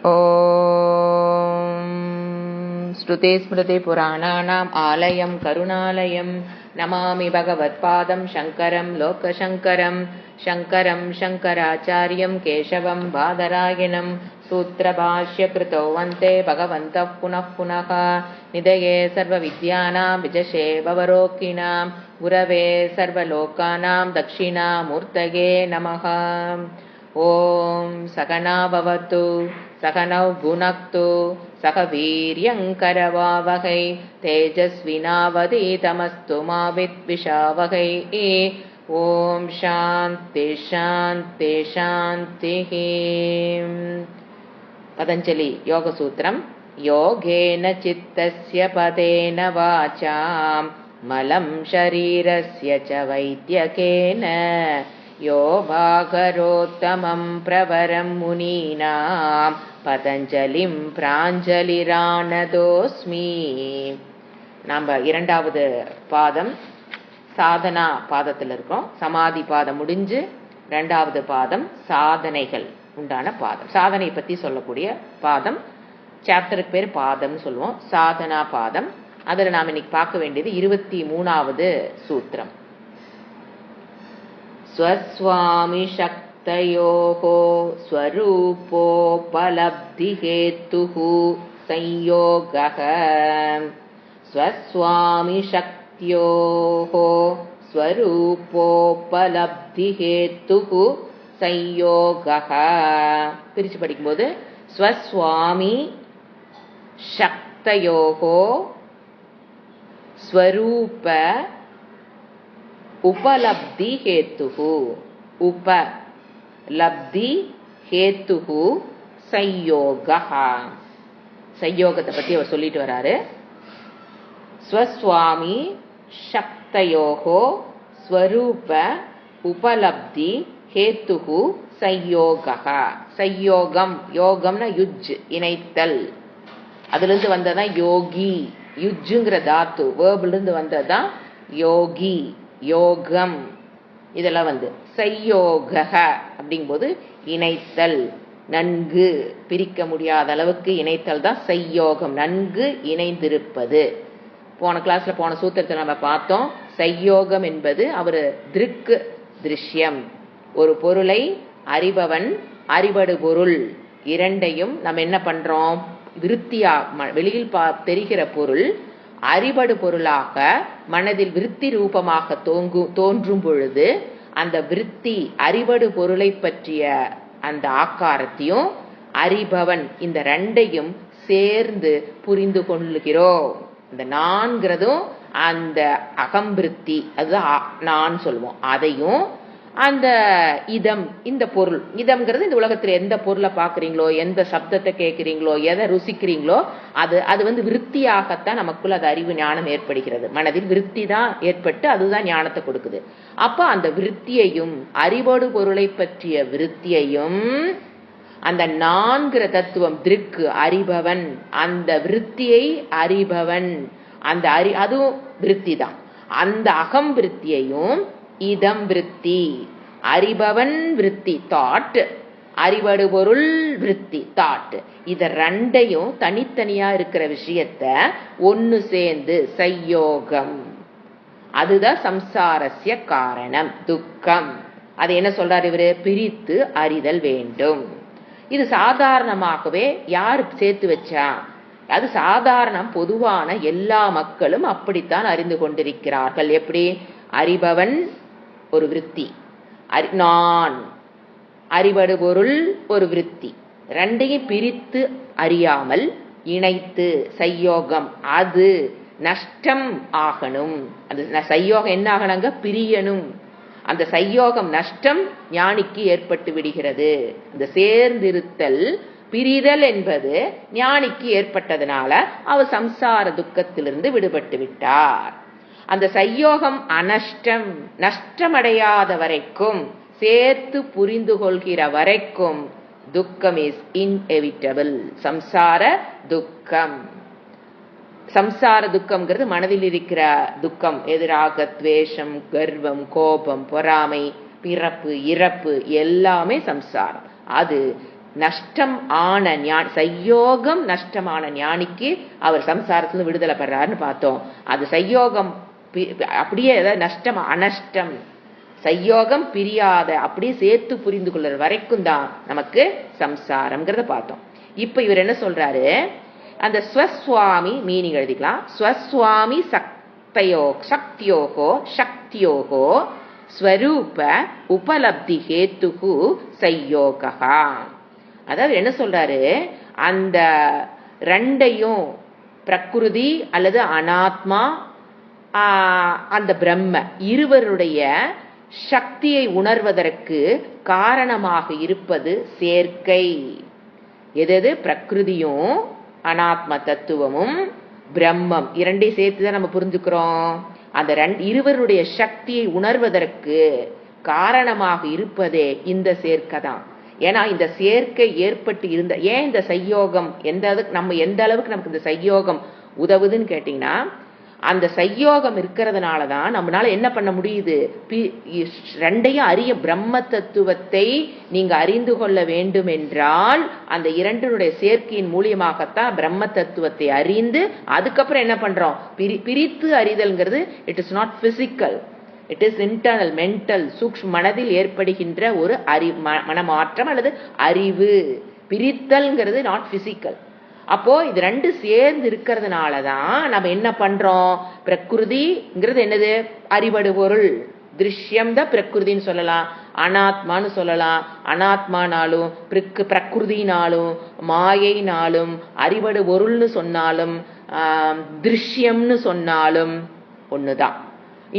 ॐ श्रुतिस्मृतिपुराणानाम् आलयं करुणालयं नमामि भगवत्पादं शङ्करं लोकशङ्करं शङ्करं शङ्कराचार्यं केशवं बादरायणं सूत्रभाष्यकृतौ वन्दे भगवन्तः पुनः पुनः निधये सर्वविद्यानां विजशे भवरोकिणां गुरवे सर्वलोकानां दक्षिणामूर्तये नमः। ॐ सकना भवतु सकनौ भुनक्तु सह वीर्यङ्करवावहै तेजस्विनावधीतमस्तु मा विद्विषावहै। ॐ शान्ति शान्ति शान्तिः। पतञ्जलि योगसूत्रम्। योगेन चित्तस्य पदेन वाचां मलं शरीरस्य च वैद्यकेन यो भागरोत्तमं प्रवरं मुनीनां பதஞ்சலிம் பிராஞ்சலிரானதோஸ்மி. நாம் இரண்டாவது பாதம் சாதனா பாதத்தில் இருக்கோம். சமாதி பாதம் முடிஞ்சு இரண்டாவது பாதம் சாதனைகள் உண்டான பாதம். சாதனை பற்றி சொல்லக்கூடிய பாதம். சாப்டருக்கு பேர் பாதம்னு சொல்லுவோம், சாதனா பாதம். அதில் நாம் இன்னைக்கு பார்க்க வேண்டியது 23வது சூத்திரம். ஸ்வஸ்வாமி சக்தயோஹோ ஸ்வரூபோபலப்திஹேத்துஹ சம்யோகः. ஸ்வஸ்வாமி சக்த்யோஹோ ஸ்வரூபோபலப்திஹேத்துஹ சம்யோகः. பிரிச்சு படிக்கும்போது ஸ்வஸ்வாமி சக்தயோஹோ ஸ்வரூப உபலப்தி ஹேத்துஹு. உபலப்தி ஹேத்துஹு சம்யோகः. சம்யோகத்தை பத்தி அவர் சொல்லிட்டு வராரு. ஸ்வஸ்வாமி சக்தயோஹோ ஸ்வரூப உபலப்தி ஹேத்துஹு சம்யோகः. சம்யோகம், யோகம்னா யுஜ், இணைத்தல். அதுல இருந்து வந்ததான் யோகி. யுஜ்ங்கிற தாத்து வேர்ப்ல இருந்து வந்ததான் யோகி, யோகம். இதெல்லாம் வந்து சம்யோக அப்படிங்கும்போது இணைத்தல், நன்கு பிரிக்க முடியாத அளவுக்கு இணைத்தல் தான் சம்யோகம், நன்கு இணைந்திருப்பது. போன கிளாஸ்ல போன சூத்திரத்தை நம்ம பார்த்தோம். சம்யோகம் என்பது அவர் திருக்கு திருஷ்யம், ஒரு பொருளை அறிபவன் அறிபடு பொருள் இரண்டையும் நம்ம என்ன பண்றோம், விருத்தியா வெளியில் தெரிகிற பொருள் அறிபடு பொருளாக மனதில் விருத்தி ரூபமாக தோன்றும் பொழுது அந்த விருத்தி அறிபடு பொருளை பற்றிய அந்த ஆக்காரத்தையும் அறிபவன் இந்த ரெண்டையும் சேர்ந்து புரிந்து கொள்ளுகிறோம். இந்த நான்கிறதும் அந்த அகம்பிருத்தி, அதுதான் நான் சொல்லுவோம். அதையும் அந்த இதம், இந்த பொருள், இதம்ங்கிறது இந்த உலகத்துல எந்த பொருளை பாக்குறீங்களோ, எந்த சப்தத்தை கேட்கிறீங்களோ, எதை ருசிக்கிறீங்களோ அது வந்து விருத்தியாகத்தான் நமக்குள்ள அது அறிவு ஞானம் ஏற்படுகிறது. மனதில் விருத்தி தான் ஏற்பட்டு அதுதான் ஞானத்தை கொடுக்குது. அப்ப அந்த விருத்தியையும் அறிவோடு பொருளை பற்றிய விருத்தியையும் அந்த நான்கிற தத்துவம் திருக்கு அறிபவன், அந்த விருத்தியை அறிபவன், அந்த அதுவும் விருத்தி தான். அந்த அகம் விருத்தியையும் இதம் விருத்தி, அறிபவன் விருத்தி தாட், அறிவடு பொருள் விருத்தி தாட், இத ரெண்டையும் தனித்தனியா இருக்கிற விஷயத்த ஒன்னு சேர்ந்து சம்யோகம். அதுதான் சம்சாரஸ்ய காரணம், துக்கம். அது என்ன சொல்றாரு இவரு, பிரித்து அறிதல் வேண்டும். இது சாதாரணமாகவே யாரு சேர்த்து வச்சா, அது சாதாரணம், பொதுவான எல்லா மக்களும் அப்படித்தான் அறிந்து கொண்டிருக்கிறார்கள். எப்படி, அறிபவன் ஒரு விருத்தி, நான் அறிவடு பொருள் ஒரு விருத்தி, ரெண்டையும் பிரித்து அறியாமல் இணைத்து சம்யோகம், அது நஷ்டம் ஆகணும். அந்த சம்யோகம் என்ன ஆகணுங்க, பிரியணும். அந்த சம்யோகம் நஷ்டம் ஞானிக்கு ஏற்பட்டு விடுகிறது. இந்த சேர்ந்திருத்தல் பிரிதல் என்பது ஞானிக்கு ஏற்பட்டதுனால அவர் சம்சார துக்கத்திலிருந்து விடுபட்டு விட்டார். அந்த சம்யோகம் அனஷ்டம், நஷ்டமடையாத வரைக்கும், சேர்த்து புரிந்து கொள்கிற வரைக்கும் துக்கம் இஸ் இன்எவிட்டபிள். சம்சார துக்கம், சம்சார துக்கம்ங்கிறது மனதில் இருக்கிற துக்கம். எதிராக துவேஷம், கர்வம், கோபம், பொறாமை, பிறப்பு, இறப்பு எல்லாமே சம்சாரம். அது நஷ்டம் ஆன ஞானி, சையோகம் நஷ்டமான ஞானிக்கு அவர் சம்சாரத்துல விடுதலை பெறாருன்னு பார்த்தோம். அது சையோகம் அப்படியே நஷ்டம் அனஷ்டம், சையோகம் பிரியாத அப்படியே சேர்த்து புரிந்து கொள்ற வரைக்கும் தான் நமக்கு சம்சாரம்ங்கிறத பார்த்தோம். இப்ப இவர் என்ன சொல்றாரு, அந்த ஸ்வஸ்வாமி மீனிங் எழுதிக்கலாம். ஸ்வஸ்வாமி சக்தியோகோ ஸ்வரூப உபலப்தி ஹேத்துகு சையோகா. அதாவது என்ன சொல்றாரு, அந்த ரெண்டையும் பிரகிருதி அல்லது அனாத்மா, அந்த பிரம்ம இருவருடைய சக்தியை உணர்வதற்கு காரணமாக இருப்பது சேர்க்கை. எது பிரகிருதியும் அனாத்ம தத்துவமும் பிரம்மம் இரண்டையும் சேர்த்துதான் நம்ம புரிஞ்சுக்கிறோம். அந்த இருவருடைய சக்தியை உணர்வதற்கு காரணமாக இருப்பதே இந்த சேர்க்கை தான். ஏன்னா இந்த சேர்க்கை ஏற்பட்டு இருந்த ஏன் இந்த சையோகம் நம்ம எந்த அளவுக்கு நமக்கு இந்த சையோகம் உதவுதுன்னு கேட்டீங்கன்னா, அந்த சையோகம் இருக்கிறதுனால தான் நம்மளால என்ன பண்ண முடியுது, ரெண்டையும் அறிய பிரம்ம தத்துவத்தை நீங்க அறிந்து கொள்ள வேண்டும் என்றால் அந்த இரண்டினுடைய சேர்க்கையின் மூலியமாகத்தான் பிரம்ம தத்துவத்தை அறிந்து அதுக்கப்புறம் என்ன பண்றோம், பிரித்து அறிதல்ங்கிறது it is not physical, it is internal mental, சூக்ஷ்ம மனதில் ஏற்படுகின்ற ஒரு மனமாற்றம் அல்லது அறிவு. பிரித்தல்ங்கிறது நாட் பிசிக்கல். அப்போ இது ரெண்டு சேர்ந்து இருக்கிறதுனாலதான் நம்ம என்ன பண்றோம், பிரகிருதிங்கிறது என்னது, அறிவடு பொருள், திருஷ்யம் தான் பிரகிருதின்னு சொல்லலாம், அனாத்மான்னு சொல்லலாம். அனாத்மானாலும் பிரகிருதினாலும் மாயைனாலும் அறிவடு பொருள்னு சொன்னாலும் திருஷ்யம்னு சொன்னாலும் ஒண்ணுதான்.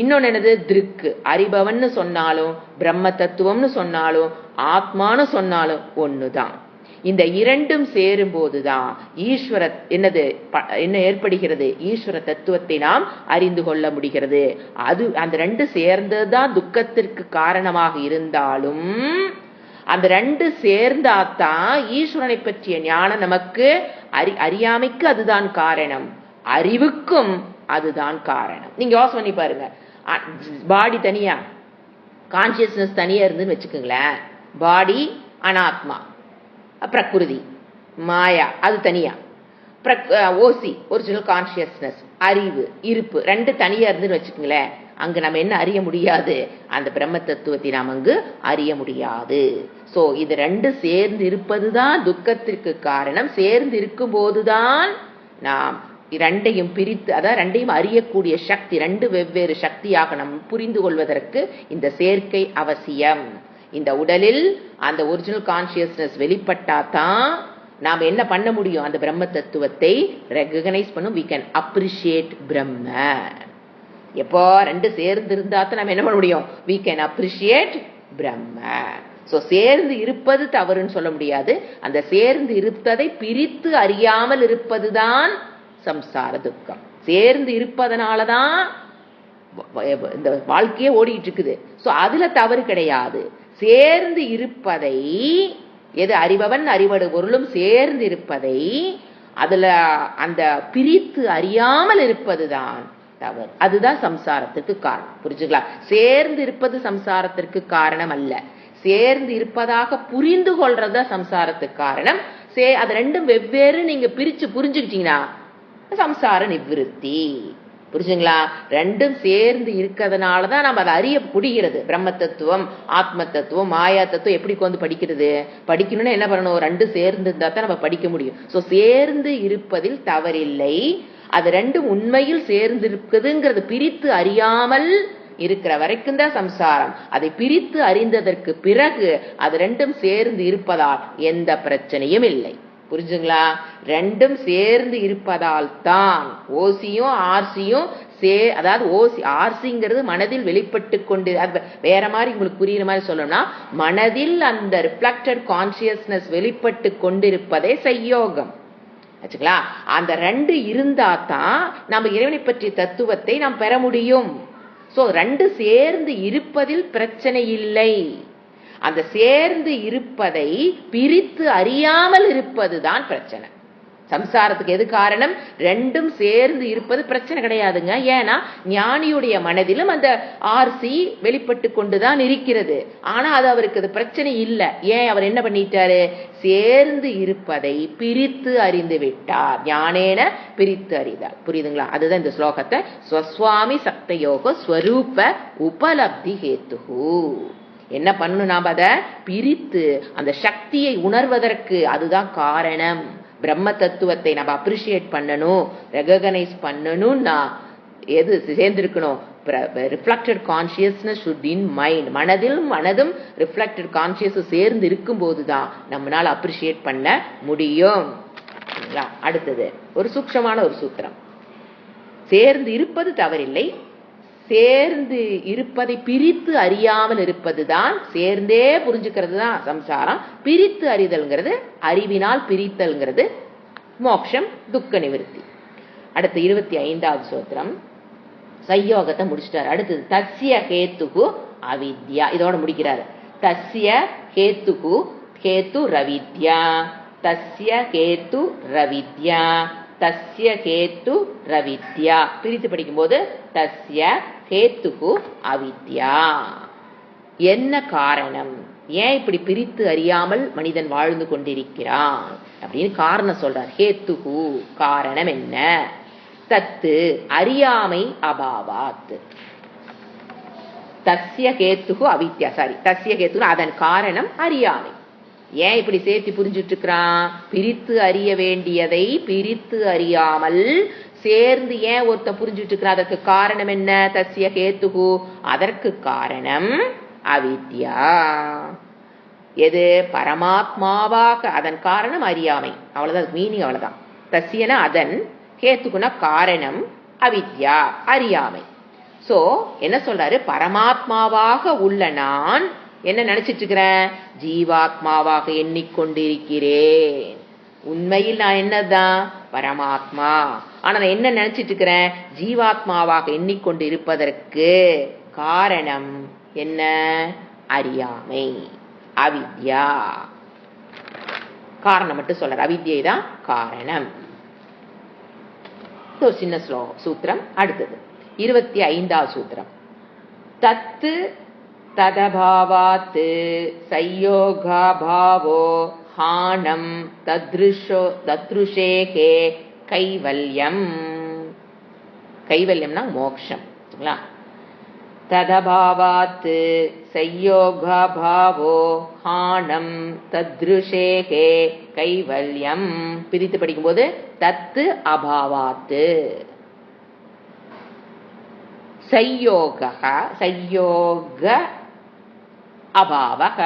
இன்னொன்னு என்னது, திருக்கு, அறிபவன்னு சொன்னாலும் பிரம்ம தத்துவம்னு சொன்னாலும் ஆத்மான்னு சொன்னாலும் ஒண்ணுதான். இந்த இரண்டும் சேரும் போதுதான் ஈஸ்வர என்ன ஏற்படுகிறது, ஈஸ்வர தத்துவத்தை நாம் அறிந்து கொள்ள முடிகிறது. அது அந்த ரெண்டு சேர்ந்ததுதான் துக்கத்திற்கு காரணமாக இருந்தாலும் அந்த ரெண்டு சேர்ந்தாதான் ஈஸ்வரனை பற்றிய ஞானம் நமக்கு அறியாமைக்கு அதுதான் காரணம், அறிவுக்கும் அதுதான் காரணம். நீங்க யோசனை பண்ணி பாருங்க, பாடி தனியா கான்சியஸ்னஸ் தனியா இருந்துன்னு வச்சுக்கோங்களேன், பாடி அனாத்மா, பிரகிருதி மாயா அது தனியா, ஓசி ஒரிஜினல் கான்சியஸ்னஸ் அறிவு இருப்பு ரெண்டு தனியா இருந்துன்னு வச்சுக்கோங்களேன், அங்க நம்ம என்ன அறிய முடியாது, அந்த பிரம்ம தத்துவத்தை நாம் அங்கு அறிய முடியாது. சோ இது ரெண்டு சேர்ந்து இருப்பதுதான் துக்கத்திற்கு காரணம். சேர்ந்து இருக்கும் போதுதான் நாம் ரெண்டையும் பிரித்து, அதாவது ரெண்டையும் அறியக்கூடிய சக்தி, ரெண்டு வெவ்வேறு சக்தியாக நாம் புரிந்து கொள்வதற்கு இந்த சேர்க்கை அவசியம். இந்த உடலில் அந்த ஒரிஜினல் கான்சியஸ்னஸ் வெளிப்பட்டாதான் நாம் என்ன பண்ண முடியும், அந்த பிரம்ம தத்துவத்தை ரெகனைஸ் பண்ணும். we can appreciate பிரம்ம. எப்போ ரெண்டு சேர்ந்து இருந்தா தான் நம்ம என்ன பண்ண முடியும், we can appreciate பிரம்ம. சோ சேர்ந்து இருப்பது தவறுன்னு சொல்ல முடியாது, அந்த சேர்ந்து இருப்பதை பிரித்து அறியாமல் இருப்பதுதான் சம்சார துக்கம். சேர்ந்து இருப்பதனாலதான் இந்த வாழ்க்கையே ஓடிட்டு இருக்குது. சோ அதுல தவறு கிடையாது. சேர்ந்து இருப்பதை, எது அறிபவன் அறிவடு பொருளும் சேர்ந்து இருப்பதை, அதுல அந்த பிரித்து அறியாமல் இருப்பதுதான் தவறு. அதுதான் சம்சாரத்துக்கு காரணம். புரிஞ்சுங்களா? சேர்ந்து இருப்பது சம்சாரத்திற்கு காரணம் அல்ல, சேர்ந்து இருப்பதாக புரிந்து கொள்றதா சம்சாரத்துக்கு காரணம். அது ரெண்டும் வெவ்வேறு நீங்க பிரிச்சு புரிஞ்சுக்கிட்டீங்கன்னா சம்சார நிவிருத்தி. புரிஞ்சுங்களா? ரெண்டும் சேர்ந்து இருக்கிறதுனாலதான் நம்ம அதை அறிய முடிகிறது. பிரம்ம தத்துவம், ஆத்ம தத்துவம், மாயா தத்துவம் எப்படி வந்து படிக்கிறது, படிக்கணும்னா என்ன பண்ணணும், ரெண்டு சேர்ந்து இருந்தா தான் நம்ம படிக்க முடியும். சோ சேர்ந்து இருப்பதில் தவறில்லை. அது ரெண்டும் உண்மையில் சேர்ந்து இருக்குதுங்கிறது பிரித்து அறியாமல் இருக்கிற வரைக்கும் தான் சம்சாரம். அதை பிரித்து அறிந்ததற்கு பிறகு அது ரெண்டும் சேர்ந்து இருப்பதால் எந்த பிரச்சனையும் இல்லை. புரிஞ்சுங்களா? ரெண்டும் சேர்ந்து இருப்பதால் தான் ஓசியும் ஆர்சியும் அதாவது ஓசி ஆர்சிங்கிறது மனதில் வெளிப்பட்டு கொண்டு, அது வேற மாதிரி உங்களுக்கு புரியுற மாதிரி சொல்லணும்னா, மனதில் அந்த ரிஃப்ளெக்டட் கான்சியஸ்னஸ் வெளிப்பட்டு கொண்டிருப்பதே சையோகம். ஆச்சுங்களா? அந்த ரெண்டு இருந்தா தான் நம்ம இறைவனை பற்றிய தத்துவத்தை நாம் பெற முடியும். சோ ரெண்டு சேர்ந்து இருப்பதில் பிரச்சனை இல்லை. அந்த சேர்ந்து இருப்பதை பிரித்து அறியாமல் இருப்பதுதான் பிரச்சனை. சம்சாரத்துக்கு எது காரணம்? ரெண்டும் சேர்ந்து இருப்பது பிரச்சனை கிடையாதுங்க. ஏன்னா ஞானியுடைய மனதிலும் அந்த ஆர்சி வெளிப்பட்டு கொண்டுதான் இருக்கிறது. ஆனா அது அவருக்கு அது பிரச்சனை இல்லை. ஏன்? அவர் என்ன பண்ணிட்டாரு? சேர்ந்து இருப்பதை பிரித்து அறிந்து விட்டார். ஞானேன பிரித்து அறிதார். புரியுதுங்களா? அதுதான் இந்த ஸ்லோகத்தை ஸ்வஸ்வாமி சக்தயோக ஸ்வரூப உபலப்தி ஹேத்துஹு. என்ன பண்ணணும்? நாம் அதை பிரித்து அந்த சக்தியை உணர்வதற்கு அதுதான் காரணம். பிரம்ம தத்துவத்தை நம்ம அப்ரிஷியேட் பண்ணணும், ரெகனைஸ் பண்ணணும்னா எது சேர்ந்திருக்கணும்? Reflected consciousness should in mind. மனதும் ரிஃப்ளெக்டட் கான்சியஸ் சேர்ந்து இருக்கும் போதுதான் நம்மளால அப்ரிஷியேட் பண்ண முடியும். அடுத்தது ஒரு சூக்ஷமான ஒரு சூத்திரம். சேர்ந்து இருப்பது தவறில்லை, சேர்ந்து இருப்பதை பிரித்து அறியாமல் இருப்பதுதான், சேர்ந்தே புரிஞ்சுக்கிறது தான் சம்சாரம். பிரித்து அறிதல்ங்கிறது, அறிவினால் பிரித்தல்ங்கிறது மோட்சம், துக்க நிவர்த்தி. அடுத்து 25வது சூத்திரம் சையோகத்தை முடிச்சிட்டாரு. அடுத்தது தஸ்ய ஹேத்துகு அவித்யா. இதோட முடிக்கிறாரு. தஸ்ய ஹேத்துகு, ஹேத்து ரவித்யா, தஸ்ய ஹேத்து ரவித்யா, தஸ்ய ஹேத்து ரவித்யா. பிரித்து படிக்கும் போது தஸ்ய ஹேத்துகு அவித்யா. என்ன காரணம்? ஏன் இப்படி பிரித்து அறியாமல் மனிதன் வாழ்ந்து கொண்டிருக்கிறான் அப்படின்னு காரணம் சொல்றார். ஹேத்துகு காரணம் என்ன? தத்து அறியாமை அபாவாத். தஸ்ய ஹேத்துகு அவித்யா, சாரி தஸ்ய ஹேத்துகு அதன் காரணம் அறியாமை. ஏன் இப்படி சேர்த்து புரிஞ்சுட்டு இருக்கிறான்? பிரித்து அறிய வேண்டியதை பிரித்து அறியாமல் சேர்ந்து ஏன் ஒருத்தன் புரிஞ்சுட்டு இருக்கிறான்? அதற்கு காரணம் என்ன? தஸ்ய ஹேத்துகு, அதற்கு காரணம் அவித்யா. எது? பரமாத்மாவாக அதன் காரணம் அறியாமை. அவ்வளவுதான் மீனிங், அவ்வளவுதான். தஸ்யன அதன், ஹேத்துக்குனா காரணம், அவித்யா அறியாமை. சோ என்ன சொல்றாரு? பரமாத்மாவாக உள்ள நான் என்ன நினைச்சிட்டு இருக்கிறேன்? ஜீவாத்மாவாக எண்ணிக்கொண்டிருக்கிறேன். உண்மையில் நான் என்னதான்? பரமாத்மா. ஆனா நான் என்ன நினைச்சிட்டு இருக்கிறேன்? ஜீவாத்மாவாக எண்ணிக்கொண்டு இருப்பதற்கு காரணம் என்ன? அறியாமை, அவித்யா. காரணம் மட்டும் சொல்ற, அவித்யை தான் காரணம். ஒரு சின்ன சூத்திரம். அடுத்தது 25வது சூத்திரம். தத்து ததபாவாத் சையோகாபாவோ ஹானம் தத்ருஷேகே கைவல்யம். கைவல்யம்னா மோக்ஷம். ததபாவாத் சையோகாபாவோ ஹானம் தத்ருஷேகே கைவல்யம். பிரித்து படிக்கும்போது தத்து அபாவாத் சையோக, சையோக அபாவக.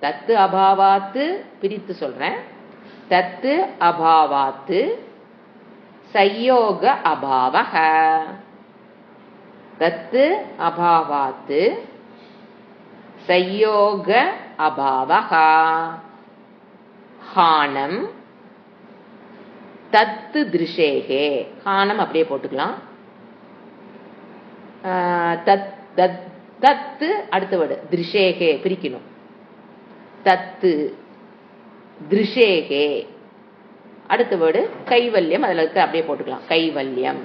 தத்து அபாவாத்து பிரித்து சொல்றேன். தத்து அபாவாத்து சையோக அபாவக. தத்து அபாவாத்து சையோக அபாவக. ஹானம் தத்து திருஷேகே. ஹானம் அப்படியே போட்டுக்கலாம். தத்து அடுத்த வேர்டு திருஷேகே பிரிக்கணும். தத்து திருஷேகே அடுத்த வேர்டு கைவல்யம். அதுல இருக்க அப்படியே போட்டுக்கலாம், கைவல்யம்.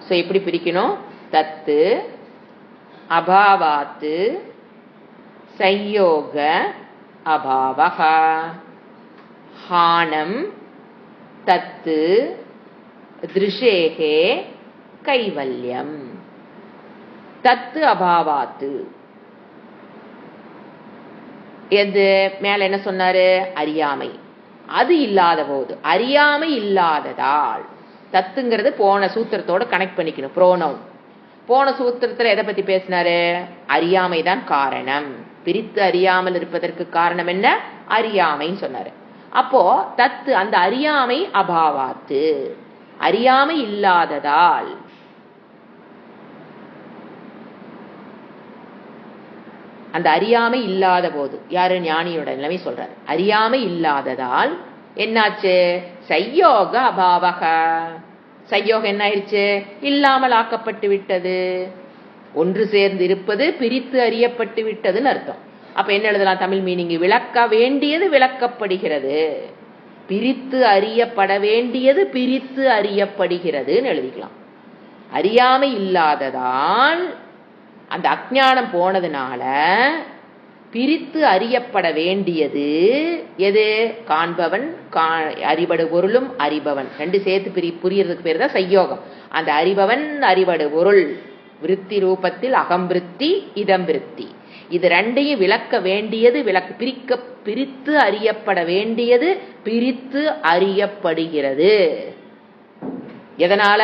சோ எப்படி பிரிக்கணும்? தத்து அபாவாத்து சையோக அபாவக. ஹானம் தத்து திருஷேகே கைவல்யம். தத்து அபாவாத்து எது? மேல என்ன சொன்னாரு? அறியாமை. அது இல்லாத போது, அறியாமை இல்லாததால். தத்துங்கிறது போன சூத்திரத்தோட கனெக்ட் பண்ணிக்கணும். புரோனவுன். போன சூத்திரத்துல எதை பத்தி பேசினாரு? அறியாமை தான் காரணம். பிரித்து அறியாமல் இருப்பதற்கு காரணம் என்ன? அறியாமைன்னு சொன்னாரு. அப்போ தத்து அந்த அறியாமை அபாவாத்து, அறியாமை இல்லாததால். அந்த அறியாமை இல்லாத போது, யாரு? ஞானியோட நிலைமை சொல்றாரு. அறியாமை இல்லாததால் என்னாச்சு? சையோக அபாவக. சையோகம் என்ன ஆயிடுச்சு? இல்லாமல் ஆக்கப்பட்டு விட்டது. ஒன்று சேர்ந்து இருப்பது பிரித்து அறியப்பட்டு விட்டதுன்னு அர்த்தம். அப்ப என்ன எழுதலாம் தமிழ் மீனிங்? விளக்க வேண்டியது விளக்கப்படுகிறது. பிரித்து அறியப்பட வேண்டியது பிரித்து அறியப்படுகிறதுன்னு எழுதிக்கலாம். அறியாமை இல்லாததால் அந்த அஞ்ஞானம் போனதுனால பிரித்து அறியப்பட வேண்டியது எது? காண்பவன், அறிபடு பொருளும் அறிபவன் ரெண்டு சேர்த்து புரியறதுக்கு பேர் தான் சையோகம். அந்த அறிபவன் அறிபடு பொருள் விருத்தி ரூபத்தில் அகம்பிருத்தி இதம் விருத்தி, இது ரெண்டையும் விளக்க வேண்டியது பிரித்து அறியப்பட வேண்டியது பிரித்து அறியப்படுகிறது. எதனால?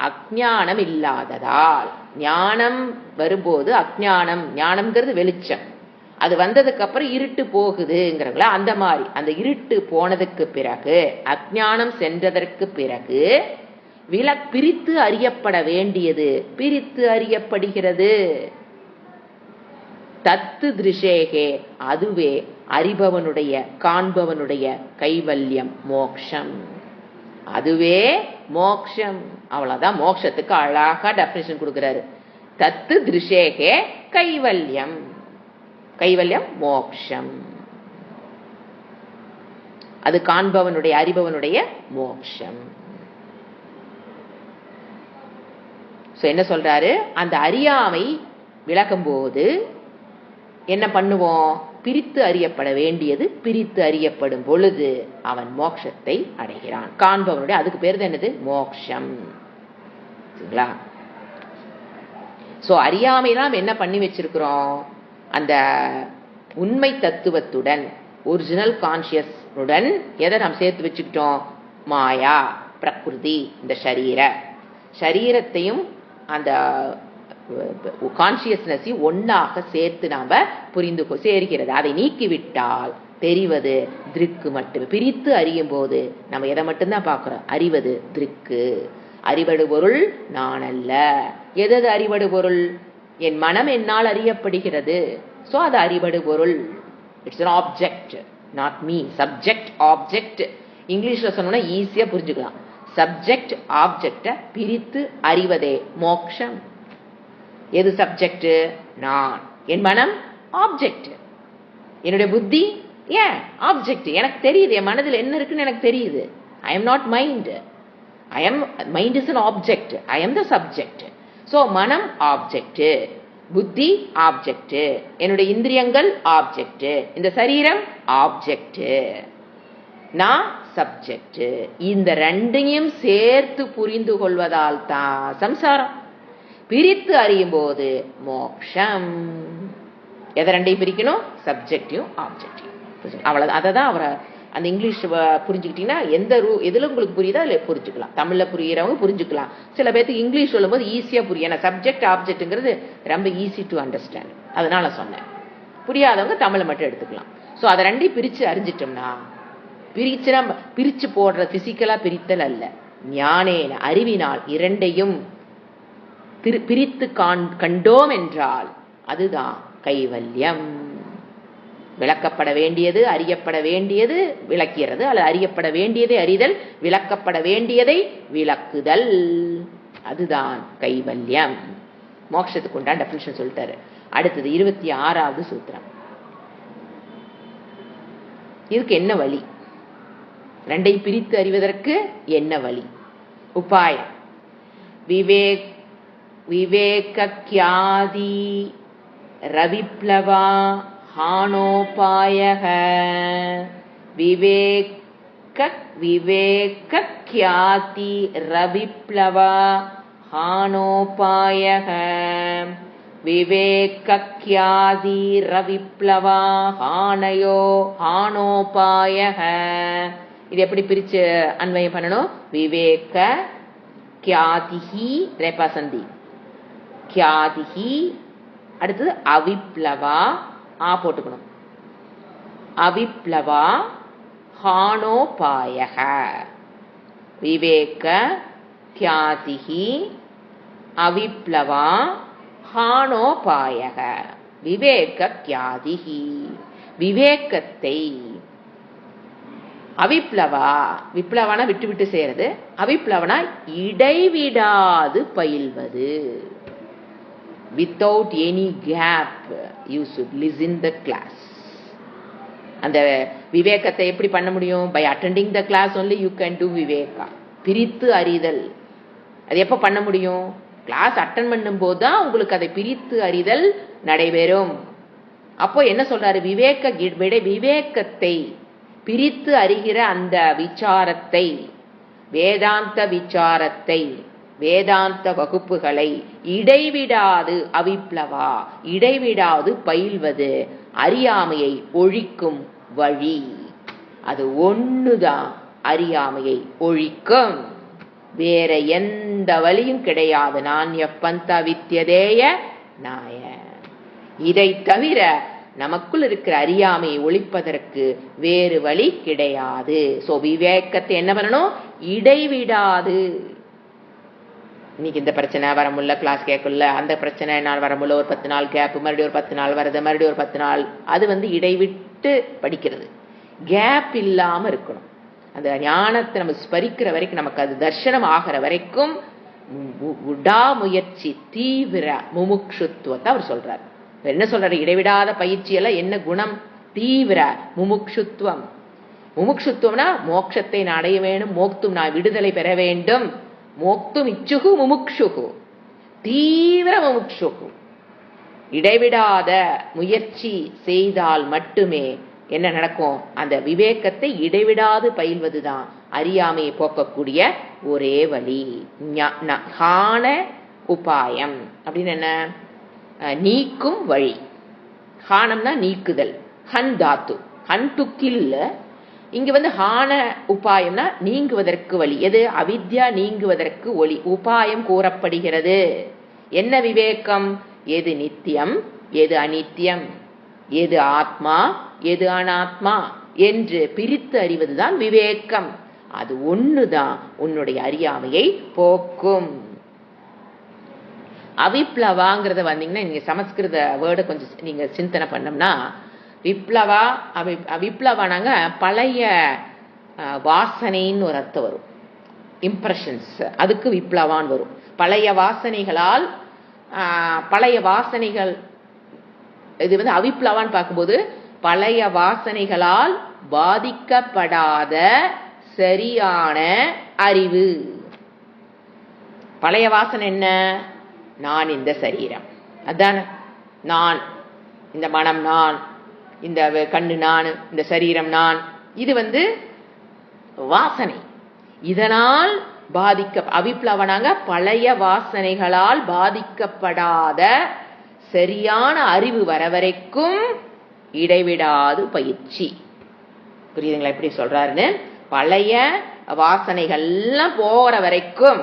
அஞ்ஞானம் இல்லாததால். ஞானம் வரும்போது அஞ்ஞானம், ஞானம்ங்கிறது வெளிச்சம், அது வந்ததுக்கு அப்புறம் இருட்டு போகுதுங்கிறங்களா, அந்த மாதிரி அந்த இருட்டு போனதுக்கு பிறகு அஞ்ஞானம் சென்றதற்கு பிறகு பிரித்து அறியப்பட வேண்டியது பிரித்து அறியப்படுகிறது. தத்து திருஷேகே, அதுவே அறிபவனுடைய காண்பவனுடைய கைவல்யம் மோக்ஷம். அதுவே மோக்ஷம். அவ்வளவுதான். மோக்ஷத்துக்கு அழகா டெஃபினிஷன் கொடுக்கிறாரு. தத்து திருஷேகே கைவல்யம். கைவல்யம் மோக்ஷம். அது காண்பவனுடைய அறிபவனுடைய மோக்ஷம். என்ன சொல்றாரு? அந்த அறியாமை விளக்கும் போது என்ன பண்ணுவோம்? பிரித்து அறியப்பட வேண்டியது பிரித்து அறியப்படும் பொழுது அவன் மோட்சத்தை அடைகிறான். காண்பவனுடைய, அதுக்கு பேர் தான் என்னது? மோக்ஷம். சரிங்களா? சோ அறியாமை நாம் என்ன பண்ணி வச்சிருக்கிறோம்? அந்த உண்மை தத்துவத்துடன் ஒரிஜினல் கான்சியஸுடன் எதை நாம் சேர்த்து வச்சுக்கிட்டோம்? மாயா, பிரகிருதி, இந்த சரீரத்தையும் அந்த கான்சியஸ்னஸையும் ஒன்னாக சேர்த்து நாம புரிந்து சேர்க்கிறது. அதை நீக்கிவிட்டால் தெரிவது திருக்கு மட்டுமே. பிரித்து அறியும் போது நம்ம எதை மட்டும்தான் பார்க்கிறோம்? அறிவது திருக்கு. அறிவடு பொருள் நான் அல்ல. எது அறிவடு பொருள்? என் மனம் என்னால் அறியப்படுகிறது. சோ அது அறிவடு பொருள். It's an object, not me. Subject object இங்கிலீஷ்ல சொன்னோம்னா ஈஸியா புரிஞ்சுக்கலாம். சப்ஜெக்ட் ஆப்ஜெக்ட பிரித்து அறிவதே மோக்ஷம். எது சப்ஜெக்ட்? நான். என் மனம் ஆப்ஜெக்ட். என்னுடைய புத்தி ஏன் ஆப்ஜெக்ட். எனக்கு தெரியுது என் மனதில் என்ன இருக்குன்னு எனக்கு தெரியுது. I am not mind. Mind is an object. I am the subject. So மனம் ஆப்ஜெக்ட், புத்தி ஆப்ஜெக்ட், என்னுடைய இந்திரியங்கள் ஆப்ஜெக்ட், இந்த சரீரம் ஆப்ஜெக்ட், நான் சப்ஜெக்ட். இந்த ரெண்டையும் சேர்த்து புரிந்து கொள்வதால் தான் சம்சாரம். பிரித்து அறியும் போது மோக்ஷம். எதை ரெண்டையும் பிரிக்கணும்? Subjective objective. அவ்வளவு. அதை தான் அவரை அந்த இங்கிலீஷ் புரிஞ்சுக்கிட்டீங்கன்னா எதுல உங்களுக்கு புரியுதோ அதில் புரிஞ்சுக்கலாம். தமிழ்ல புரியுறவங்க புரிஞ்சுக்கலாம். சில பேருக்கு இங்கிலீஷ் சொல்லும் போது ஈஸியா புரியும். ஏன்னா சப்ஜெக்ட் ஆப்ஜெக்ட்ங்கிறது ரொம்ப ஈஸி டு அண்டர்ஸ்டாண்ட். அதனால சொன்னேன். புரியாதவங்க தமிழை மட்டும் எடுத்துக்கலாம். ஸோ அதை ரெண்டையும் பிரிச்சு அறிஞ்சிட்டோம்னா, பிரிச்சு போடுற பிசிக்கலா பிரித்தல் அல்ல, ஞானேன அறிவினால் இரண்டையும் பிரித்து கண்டோம் என்றால் அதுதான் கைவல்யம். விளக்கப்பட வேண்டியது அறியப்பட வேண்டியது விளக்கிறது, அல்லது அறியப்பட வேண்டியதை அறிதல், விளக்கப்பட வேண்டியதை விளக்குதல், அதுதான் கைவல்யம். மோட்சத்துக்கு உண்டான டெஃபினிஷன் சொல்லிட்டாரு. அடுத்தது 26வது சூத்திரம். இதுக்கு என்ன வழி? ரெண்டை பிரித்து அறிவதற்கு என்ன வழி? உபாயம். விவேக்யாதி ரவிப்ளவா ஹானோபாயக. விவேக்யாதி ரவிப்ளவா ஹானோபாயக. விவேக்யாதி ரவிப்ளவா ஹானோபாயக. இது எப்படி பிரிச்சு அன்வயம் பண்ணணும்? விவேக கியாதிஹி ரேபாசந்தி கியாதிஹி. அடுத்தது அவிப்ளவா, ஆ போட்டுக்கணும். அவிப்ளவா ஹானோபாயக. விவேக கியாதிஹி அவிப்ளவா ஹானோபாயக. விவேக கியாதிஹி, விவேகத்தை, அவிப்ளவா, விப்ளவனா விட்டு விட்டு செய்யறது, அவிப்ளவனா இடைவிடாது பயில்வது. Without any gap you should listen the class. அந்த விவேகத்தை எப்படி பண்ண முடியும்? By attending the class only you can do விவேகா. பிரித்து அறிதல் அது எப்ப பண்ண முடியும்? கிளாஸ் அட்டன் பண்ணும் போதுதான் உங்களுக்கு அதை பிரித்து அறிதல் நடைபெறும். அப்போ என்ன சொல்றாரு? விவேகத்தை பிரித்து அறிகிற அந்த விசாரத்தை, வேதாந்த விசாரத்தை, வேதாந்த வகுப்புகளை இடைவிடாது அவிப்ளவா, இடைவிடாது பயில்வது அறியாமையை ஒழிக்கும் வழி. அது ஒண்ணுதான் அறியாமையை ஒழிக்கும், வேற எந்த வழியும் கிடையாது. நான்ய பந்த வித்யதேய நாய. இதை தவிர நமக்குள் இருக்கிற அறியாமையை ஒழிப்பதற்கு வேறு வழி கிடையாது. சோ விவேகத்தை என்ன பண்ணணும்? இடைவிடாது. இன்னைக்கு இந்த பிரச்சனை வரமுள்ள, கிளாஸ் கேட்கல, அந்த பிரச்சனை என்னால் வரமுள்ள, ஒரு 10 நாள் கேப், மறுபடியும் ஒரு 10 நாள் வருது, மறுபடியும் ஒரு 10 நாள், அது இடைவிட்டு படிக்கிறது. கேப் இல்லாம இருக்கணும். அந்த ஞானத்தை நம்ம ஸ்பரிக்கிற வரைக்கும், நமக்கு அது தர்சனம் ஆகிற வரைக்கும் விடாமுயற்சி, தீவிர முமுட்சுத்துவத்தை அவர் சொல்றாரு. என்ன சொல்றாரு? இடைவிடாத பயிற்சி எல்லாம் என்ன குணம்? தீவிர முமுட்சுத்துவம். முமுட்சுத்துவம்னா மோட்சத்தை நான் அடைய வேண்டும், மோக்தும் நான் விடுதலை பெற வேண்டும். மோக்தும் இச்சுகு முமுட்சுகு, தீவிர முமுட்சுகு. இடைவிடாத முயற்சி செய்தால் மட்டுமே என்ன நடக்கும்? அந்த விவேகத்தை இடைவிடாது பயில்வதுதான் அறியாமையை போக்கக்கூடிய ஒரே வழி. ஹான உபாயம் அப்படின்னு என்ன? நீக்கும் வழி. ஹானம்னா நீக்குதல். ஹன் தாத்து, ஹன் டு கில். இங்க ஹான உபாயம்னா நீங்குவதற்கு வழி. எது? அவித்யா நீங்குவதற்கு ஒளி உபாயம் கூறப்படுகிறது. என்ன விவேகம்? எது நித்தியம், எது அனித்தியம், எது ஆத்மா, எது அனாத்மா என்று பிரித்து அறிவதுதான் விவேகம். அது ஒண்ணுதான் உன்னுடைய அறியாமையை போக்கும். அவிப்ளவாங்கிறத வந்தீங்கன்னா, நீங்க சமஸ்கிருத வேர்டை கொஞ்சம் நீங்க சிந்தனை பண்ணோம்னா, விப்ளவா விப்ளவானாங்க பழைய வாசனைன்னு ஒரு அர்த்தம் வரும். இம்ப்ரெஷன்ஸ், அதுக்கு விப்ளவான்னு வரும். பழைய வாசனைகளால், பழைய வாசனைகள், இது அவிப்ளவான்னு பார்க்கும்போது பழைய வாசனைகளால் பாதிக்கப்படாத சரியான அறிவு. பழைய வாசனை என்ன? நான் இந்த சரீரம், அதான நான், இந்த மனம் நான், இந்த கண்ணு நான், இந்த சரீரம் நான். இது வாசனை. இதனால் அவிப்ளவனாங்க பழைய வாசனைகளால் பாதிக்கப்படாத சரியான அறிவு வர வரைக்கும் இடைவிடாது பயிற்சி. புரியுதுங்களா எப்படி சொல்றாருன்னு? பழைய வாசனைகள்லாம் போற வரைக்கும்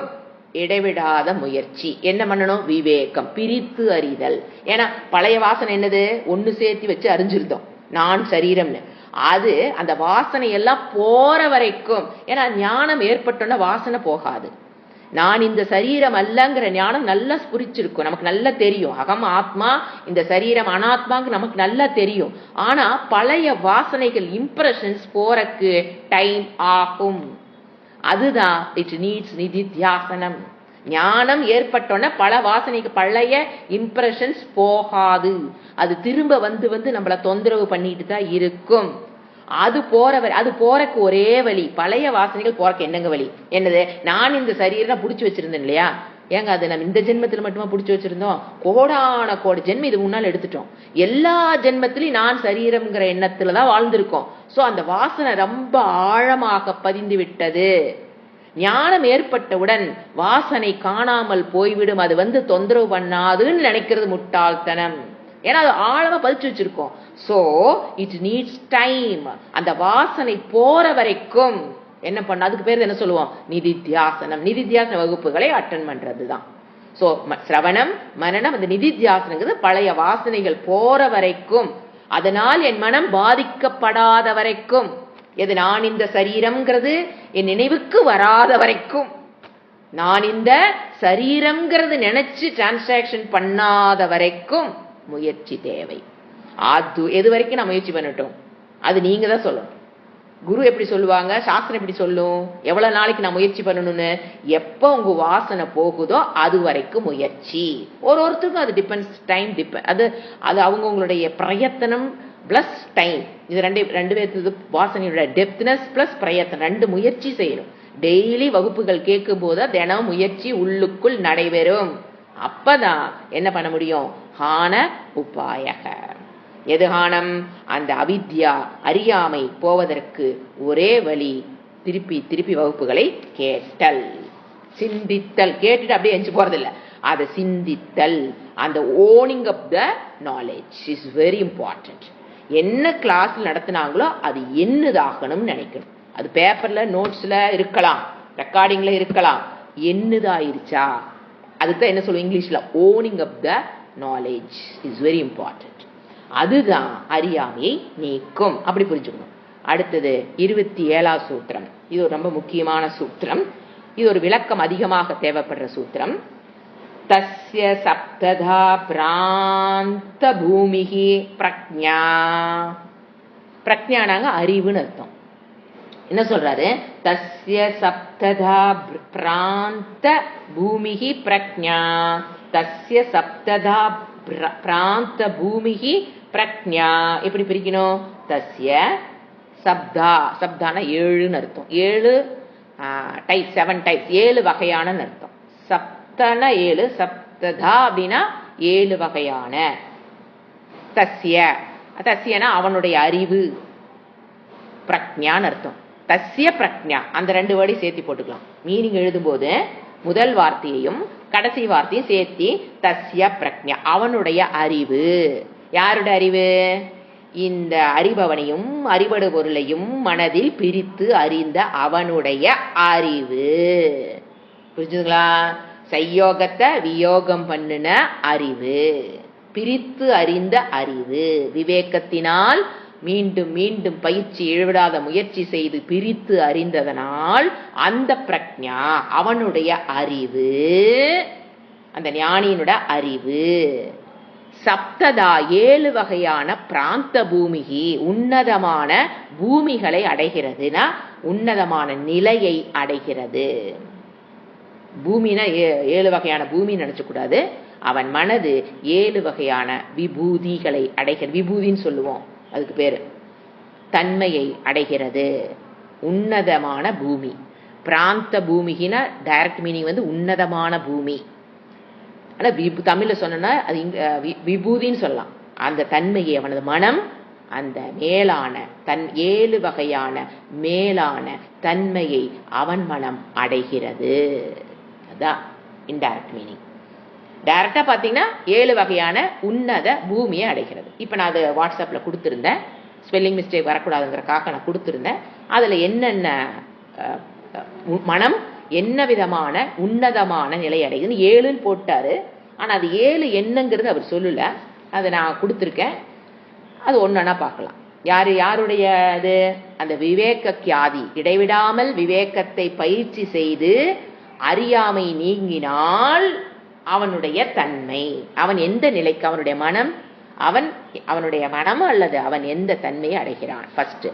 இடைவிடாத முயற்சி. என்ன பண்ணணும்? விவேகம், பிரித்து அறிதல். ஏன்னா பழைய வாசனை என்னது? ஒண்ணு சேர்த்து வச்சு அறிஞ்சிருந்தோம் நான் சரீரம்னு. அது அந்த வாசனை எல்லாம் போற வரைக்கும். ஏன்னா ஞானம் ஏற்பட்டோன்னா வாசனை போகாது. நான் இந்த சரீரம் அல்லங்கிற ஞானம் நல்லா புரிச்சிருக்கும், நமக்கு நல்லா தெரியும். அகம் ஆத்மா, இந்த சரீரம் அனாத்மாங்க நமக்கு நல்லா தெரியும். ஆனா பழைய வாசனைகள், இம்ப்ரெஷன்ஸ் போறக்கு டைம் ஆகும். அதுதான் இட் நீட்ஸ் நிதித்தியாசனம். ஞானம் ஏற்பட்டோன்னா பல வாசனைக்கு, பழைய இம்ப்ரெஷன்ஸ் போகாது. அது திரும்ப நம்மள தொந்தரவு பண்ணிட்டு தான் இருக்கும். அது போறக்கு ஒரே வழி. பழைய வாசனைகள் போறக்கு என்னங்க வழி? என்னது? நான் இந்த சரீரம் புடிச்சு வச்சிருந்தேன் இல்லையா? ஏங்க அது நம்ம இந்த ஜென்மத்துல மட்டுமா புடிச்சு வச்சிருந்தோம்? கோடான கோடி ஜென்மம் இது முன்னால் எடுத்துட்டோம். எல்லா ஜென்மத்திலையும் நான் சரீரம்ங்கிற எண்ணத்துலதான் வாழ்ந்திருக்கோம். சோ அந்த வாசனை ரொம்ப ஆழமாக பதிந்து விட்டது. ஞானம் ஏற்பட்டவுடன் வாசனை காணாமல் போய்விடும். அது தொந்தரவு பண்ணாதுன்னு நினைக்கிறது முட்டாள்தனம். ஏன்னா அது ஆழமா பதிச்சு வச்சிருக்கோம். So it needs time. அந்த வாசனை போற வரைக்கும் என்ன பண்ண? அதுக்கு பேர் என்ன சொல்லுவோம்? நிதித்தியாசனம். நிதித்தியாசன வகுப்புகளை அட்டன் பண்றதுதான். சோ சிரவணம், மனனம், அந்த நிதித்தியாசனங்கிறது பழைய வாசனைகள் போற வரைக்கும், அதனால் என் மனம் பாதிக்கப்படாத வரைக்கும், எது நான் இந்த சரீரம்ங்கிறது என் நினைவுக்கு வராத வரைக்கும், நான் இந்த சரீரம்ங்கிறது நினைச்சு டிரான்சாக்சன் பண்ணாத வரைக்கும் முயற்சி தேவை. அது எது வரைக்கும் நான் முயற்சி பண்ணட்டும், அது நீங்க தான் சொல்லணும். குரு எப்படி சொல்லுவாங்க, சாஸ்திரம் எப்படி சொல்லும், எவ்வளவு நாளைக்கு நான் முயற்சி பண்ணணும்னு? எப்ப உங்க வாசனை போகுதோ அது வரைக்கும் முயற்சி. ஒருத்தருக்கும் அது டிபெண்ட்ஸ், டைம் டிபெண்ட். அது அவங்களுடைய பிரயத்தனம், பிளஸ் டைம். இது ரெண்டு பேர்த்து வாசனையோட டெப்த்னஸ் பிளஸ் பிரயத்தனம், 2 முயற்சி செய்யணும். டெய்லி வகுப்புகள் கேட்கும் போது தினம் முயற்சி உள்ளுக்குள் நடைபெறும். அப்பதான் என்ன பண்ண முடியும்? ஹான உபாயக. எது ஹானம்? அந்த அவித்யா அறியாமை போவதற்கு ஒரே வழி திருப்பி திருப்பி வகுப்புகளை கேட்டல், சிந்தித்தல். கேட்டுட்டு அப்படியே எஞ்சி போறதில்லை, அதை சிந்தித்தல். அந்த owning of the knowledge is very important. என்ன கிளாஸ் நடத்தினாங்களோ அது என்னதாகணும்னு நினைக்கணும். அது பேப்பர்ல நோட்ஸ்ல இருக்கலாம், ரெக்கார்டிங்ல இருக்கலாம். என்னதாயிருச்சா? அதுக்கு தான் என்ன சொல்லுவோம் இங்கிலீஷ்ல, owning of the knowledge is very important. அதுதான் அறியாமையை நீக்கும். அப்படி புரிஞ்சுக்கணும். அடுத்தது 27வது சூத்திரம். இது ஒரு ரொம்ப முக்கியமான சூத்திரம். இது ஒரு விளக்கம் அதிகமாக தேவைப்படுற சூத்திரம். தஸ்ய சப்ததா பிராந்த பூமிஹி பிரக்ஞா. பிரக்ஞானாங்க அறிவுன்னு அர்த்தம். என்ன சொல்றாரு? தஸ்ய சப்ததா பிராந்த பூமிஹி பிரக்ஞா. தஸ்ய சப்ததா பிராந்த பூமிஹி பிரக்ஞா. எப்படி பிரிக்கணும்? தஸ்ய சப்தா, சப்தான 7ன்னு அர்த்தம். 7 டைப், 7 டைப், 7 வகையான அர்த்தம். சப்தன 7, சப்ததா அப்படின்னா 7 வகையான. தஸ்ய, தஸ்யனா அவனுடைய அறிவு, பிரக்ஞான்னு அர்த்தம். தஸ்ய பிரக்ஞா, அந்த 2 வேர்டை சேர்த்து போட்டுக்கலாம். மீனிங் எழுதும்போது முதல் வார்த்தையையும் கடைசி வார்த்தையும் சேர்த்தி தஸ்ய பிரக்ஞா, அவனுடைய அறிவு. யாருடைய அறிவு? இந்த அறிபவனையும் அறிபடு பொருளையும் மனதில் பிரித்து அறிந்த அவனுடைய அறிவு. புரிஞ்சுங்களா? சையோகத்தை வியோகம் பண்ணின அறிவு, பிரித்து அறிந்த அறிவு. விவேகத்தினால் மீண்டும் மீண்டும் பயிற்சி இழவிடாத முயற்சி செய்து பிரித்து அறிந்ததனால் அந்த பிரக்ஞா, அவனுடைய அறிவு, அந்த ஞானியினுடைய அறிவு. சப்ததா 7 வகையான பிராந்த பூமிகி, உன்னதமான பூமிகளை அடைகிறதுனா உன்னதமான நிலையை அடைகிறது. பூமினா 7 வகையான பூமி நினைச்சக்கூடாது. அவன் மனது 7 வகையான விபூதிகளை அடைகிறது. விபூதின்னு சொல்லுவோம், அதுக்கு பேரு தன்மையை அடைகிறது. உன்னதமான பூமி. பிராந்த பூமிகினா டைரக்ட் மீனிங் உன்னதமான பூமி. ஆனா தமிழ்ல சொன்னா அது விபூதின்னு சொல்லலாம். அந்த தன்மையை அவனது மனம் அந்த மேலான 7 வகையான மேலான தன்மையை அவன் மனம் அடைகிறது. அதான் இன்டைரக்ட் மீனிங். டைரக்டா பாத்தீங்கன்னா 7 வகையான உன்னத பூமியை அடைகிறது. இப்ப நான் அது வாட்ஸ்அப்ல கொடுத்திருந்தேன், ஸ்பெல்லிங் மிஸ்டேக் வரக்கூடாதுங்கிறக்காக நான் கொடுத்திருந்தேன். அதுல என்னென்ன மனம் என்ன விதமான உன்னதமான நிலை அடையுதுன்னு 7ன்னு போட்டாரு. ஆனா அது 7 என்னங்கிறது அவர் சொல்லல, அதை நான் கொடுத்துருக்கேன். அது ஒன்னா பார்க்கலாம். யாருடைய அது? அந்த விவேக கியாதி, இடைவிடாமல் விவேகத்தை பயிற்சி செய்து அறியாமை நீங்கினால் அவனுடைய தன்மை, அவன் எந்த நிலைக்கு, அவனுடைய மனம், அவனுடைய மனம் அல்லது அவன் எந்த தன்மையை அடைகிறான். ஃபர்ஸ்ட்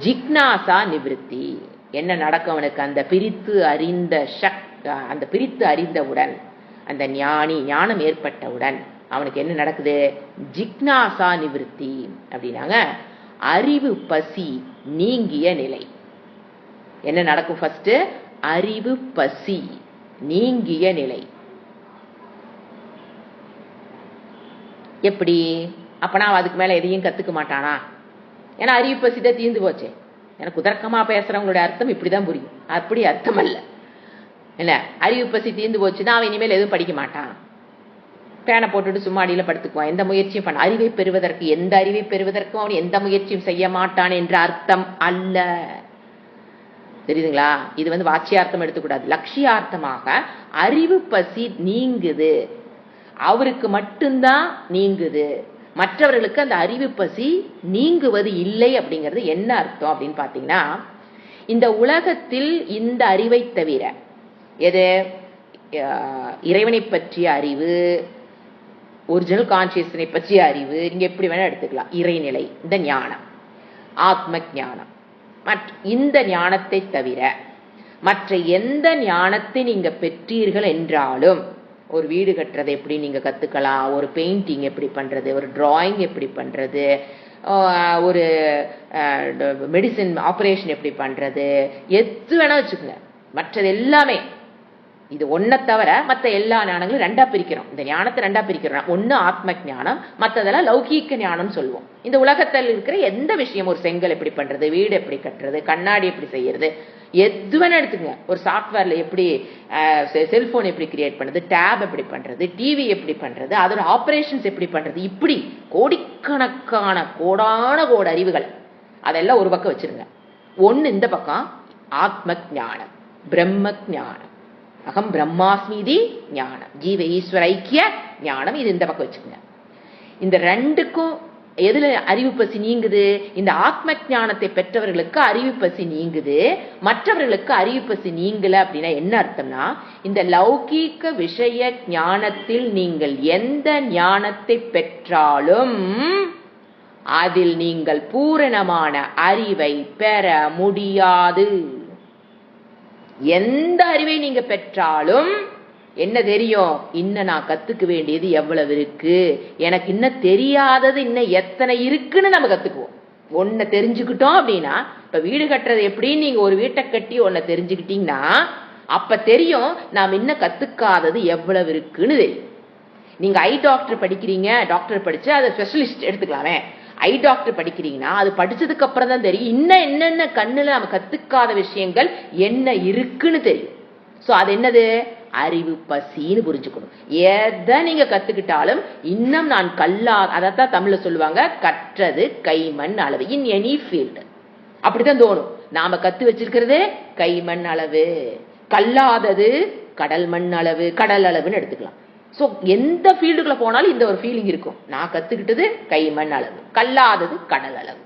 ஜிக்னாசா நிவிருத்தி. என்ன நடக்கும் அவனுக்கு? அந்த பிரித்து அறிந்தவுடன், அந்த ஞானம் ஏற்பட்டவுடன் அவனுக்கு என்ன நடக்குது? ஜிக்னாசா நிவிருத்தி அப்படின்னாங்க அறிவு பசி நீங்கிய நிலை. என்ன நடக்கும்? ஃபர்ஸ்ட் அறிவு பசி நீங்கிய நிலை. எப்படி? அப்பனா அதுக்கு மேல எதையும் கத்துக்க மாட்டானா? ஏன்னா அறிவு பசிதான் தீர்ந்து போச்சே. எனக்கு உதர்க்கமா பேசுறவங்களுடைய அர்த்தம் இப்படிதான் புரியும். அப்படி அர்த்தம் அல்ல. என்ன? அறிவு பசி தீர்ந்து போச்சுன்னா அவன் இனிமேல் எதுவும் படிக்க மாட்டான், பேனை போட்டுட்டு சும்மா அடியில படுத்துக்குவான், எந்த முயற்சியும் பண்ண. அறிவை பெறுவதற்கு, எந்த அறிவை பெறுவதற்கும் அவன் எந்த முயற்சியும் செய்ய மாட்டான் என்ற அர்த்தம் அல்ல. தெரியுதுங்களா? இது வாட்சியார்த்தம் எடுத்துக்கூடாது. லட்சியார்த்தமாக அறிவு பசி நீங்குது, அவருக்கு மட்டும்தான் நீங்குது, மற்றவர்களுக்கு அந்த அறிவு பசி நீங்குவது இல்லை. அப்படிங்கிறது என்ன அர்த்தம் அப்படின்னு பாத்தீங்கன்னா, இந்த உலகத்தில் இந்த அறிவை தவிர எது? இறைவனை பற்றிய அறிவு, ஒரிஜினல் கான்சியஸ்னை பற்றிய அறிவு, நீங்க எப்படி வேணா எடுத்துக்கலாம். இறைநிலை, இந்த ஞானம், ஆத்ம ஞானம், இந்த ஞானத்தை தவிர மற்ற எந்த ஞானத்தை நீங்க பெற்றீர்கள் என்றாலும், ஒரு வீடு கட்டுறது எப்படி நீங்க கத்துக்கலாம், ஒரு பெயிண்டிங் எப்படி பண்றது, ஒரு டிராயிங் எப்படி பண்றது, ஒரு மெடிசின் ஆப்ரேஷன் எப்படி பண்றது, எது வேணா வச்சுக்கோங்க. மற்றது எல்லாமே இது ஒன்ன தவிர மற்ற எல்லா ஞானங்களும் ரெண்டா பிரிக்கிறோம். இந்த ஞானத்தை ரெண்டா பிரிக்கிறோம். ஒன்னு ஆத்ம ஞானம், மற்றதெல்லாம் லௌகீக ஞானம் சொல்லுவோம். இந்த உலகத்தில் இருக்கிற எந்த விஷயம், ஒரு செங்கல் எப்படி பண்றது, வீடு எப்படி கட்டுறது, கண்ணாடி எப்படி செய்யறது, எது வேணா எடுத்துங்க. ஒரு சாஃப்ட்வேர்ல எப்படி செல்போன் எப்படி கிரியேட் பண்றது, டேப் எப்படி பண்றது, டிவி எப்படி பண்றது, அதோட ஆபரேஷன்ஸ் எப்படி பண்றது, இப்படி கோடிக்கணக்கான கோடான அறிவுகள் அதெல்லாம் ஒரு பக்கம் வச்சிருங்க. ஒன்னு இந்த பக்கம் ஆத்ம ஞானம், பிரம்ம ஞானம், அகம் பிரம்மாஸ்மிதி ஞானம், ஜீவ ஈஸ்வர ஐக்கிய ஞானம். இது இந்த பக்கம் வச்சுக்கோங்க. இந்த ரெண்டுக்கும் எதுல அறிவு பசி நீங்குது? இந்த ஆத்ம ஞானத்தை பெற்றவர்களுக்கு அறிவு பசி நீங்குது, மற்றவர்களுக்கு அறிவு பசி நீங்கல. அப்படின்னா என்ன அர்த்தம்னா, இந்த லௌகீக விஷய ஞானத்தில் நீங்கள் எந்த ஞானத்தை பெற்றாலும் அதில் நீங்கள் பூரணமான அறிவை பெற முடியாது. எந்த அறிவை நீங்க பெற்றாலும் என்ன தெரியும்? இன்னும் நான் கத்துக்க வேண்டியது எவ்வளவு இருக்கு, எனக்கு இன்னும் தெரியாதது இன்னும் எத்தனை இருக்குன்னு நம்ம கத்துக்குவோம். ஒன்ன தெரிஞ்சுக்கிட்டோம் அப்படின்னா, இப்ப வீடு கட்டுறது எப்படின்னு நீங்க ஒரு வீட்டை கட்டி ஒன்ன தெரிஞ்சுக்கிட்டீங்கன்னா அப்ப தெரியும் நாம் இன்னும் கத்துக்காதது எவ்வளவு இருக்குன்னு தெரியும். நீங்க ஐ டாக்டர் படிக்கிறீங்க, டாக்டர் படிச்சு அதை ஸ்பெஷலிஸ்ட் எடுத்துக்கலாமே. ஐ டாக்டர் படிக்கிறீங்கன்னா அது படிச்சதுக்கு அப்புறம் தான் தெரியும் இன்னும் என்னென்ன கண்ணுல நம்ம கத்துக்காத விஷயங்கள் என்ன இருக்குன்னு தெரியும். சோ அது என்னது? அறிவு பசின்னு புரிஞ்சுக்கணும். எதை நீங்க கத்துக்கிட்டாலும் இன்னும் நான் அதைத்தான் தமிழ்ல சொல்லுவாங்க, கற்றது கைமண் அளவு. இன் எனி ஃபீல்டு அப்படித்தான் தோணும். நாம கத்து வச்சிருக்கிறது கைமண் அளவு, கல்லாதது கடல் மண் அளவு, கடல் அளவுன்னு எடுத்துக்கலாம். சோ எந்த ஃபீல்டுக்குள்ள போனாலும் இந்த ஒரு ஃபீலிங் இருக்கும். நான் கத்துக்கிட்டது கைமண் அளவு, கல்லாதது கடல் அளவு.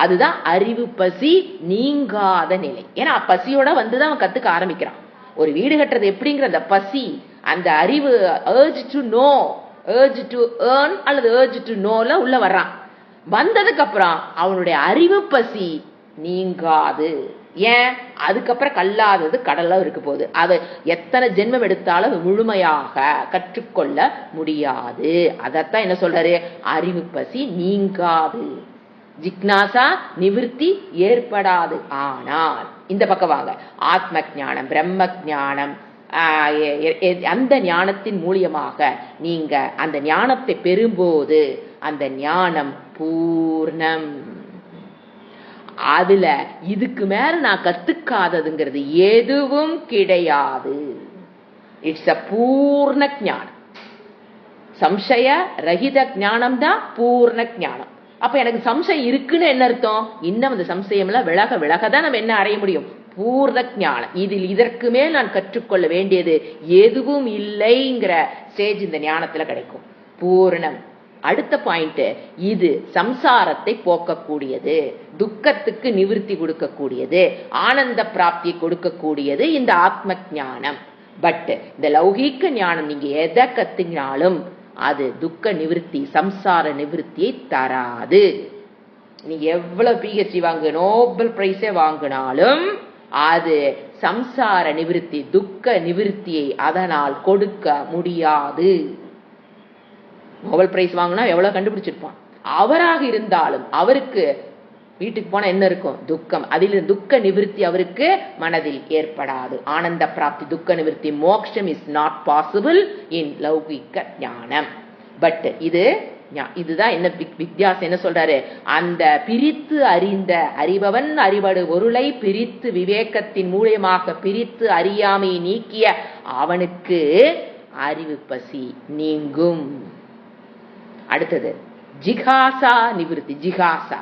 அதுதான் அறிவு பசி நீங்காத நிலை. ஏன்னா பசியோட வந்துதான் அவன் கத்துக்க ஆரம்பிக்கிறான். ஒரு வீடு கட்டுறது எப்படிங்கிற அந்த பசி, அந்த அறிவு, urge to know, urge to earn அல்லது urge to knowல உள்ள வர்றான். வந்ததுக்கு அப்புறம் அவனுடைய அறிவு பசி நீங்காது. ஏன்? அதுக்கப்புறம் கல்லாதது கடல்ல இருக்க போகுது. அது எத்தனை ஜென்மம் எடுத்தாலும் முழுமையாக கற்றுக்கொள்ள முடியாது. அதத்தான் என்ன சொல்றாரு? அறிவு பசி நீங்காது, ஜிக்னாசா நிவிருத்தி ஏற்படாது. ஆனால் இந்த பக்கம் வாங்க, ஆத்ம ஞானம், பிரம்ம ஞானம், அந்த ஞானத்தின் மூலியமாக நீங்க அந்த ஞானத்தை பெறும்போது அந்த ஞானம் பூர்ணம். அதுல இதுக்கு மேல நான் கத்துக்காததுங்கிறது எதுவும் கிடையாது. இட்ஸ் அ பூர்ண ஞானம். சம்சய ரஹித ஞானம் தான் பூர்ண ஞானம். அப்ப எனக்கு சம்சயம் இருக்குன்னு என்ன அர்த்தம்? இன்னும் அந்த சம்சயம் எல்லாம் விலகதான் நம்ம என்ன அடைய முடியும்? பூர்ண ஞானம். இதில் இதற்கு மேல் நான் கற்றுக்கொள்ள வேண்டியது எதுவும் இல்லைங்கிற ஸ்டேஜ் இந்த ஞானத்துல கிடைக்கும். பூர்ணம். அடுத்த பாயிண்ட், இது சம்சாரத்தை போக்கக்கூடியது, துக்கத்துக்கு நிவிருத்தி கொடுக்கக்கூடியது, ஆனந்த பிராப்தியை கொடுக்கக்கூடியது இந்த ஆத்ம ஞானம். பட் இந்த லௌகீக ஞானம் நீங்க எதை கத்துக்கினாலும் அது துக்க நிவிருத்தி, சம்சார நிவிருத்தியை தராது. நீங்க எவ்வளவு பிஹெச்டி வாங்க, நோபல் பிரைஸே வாங்கினாலும் அது சம்சார நிவிருத்தி, துக்க நிவிருத்தியை அதனால் கொடுக்க முடியாது. நோபல் பிரைஸ் வாங்கினா எவ்வளவு கண்டுபிடிச்சிருப்பான். அவராக இருந்தாலும் அவருக்கு வீட்டுக்கு போனா என்ன இருக்கும்? துக்கம். அதில் துக்க நிவிருத்தி அவருக்கு மனதில் ஏற்படாது. ஆனந்த பிராப்தி, துக்க நிவிருத்தி, மோக்ஷம் இஸ் நாட் பாசிபிள் இன் லௌகிக ஞானம். பட் இதுதான் என்ன வித்தியாசம். என்ன சொல்றாரு? அந்த பிரித்து அறிந்த அறிபவன் அறிவடு பொருளை பிரித்து விவேகத்தின் மூலியமாக பிரித்து அறியாமையை நீக்கிய அவனுக்கு அறிவு பசி நீங்கும். அடுத்தது ஜிகாசா நிவிருத்தி. ஜிகாசா,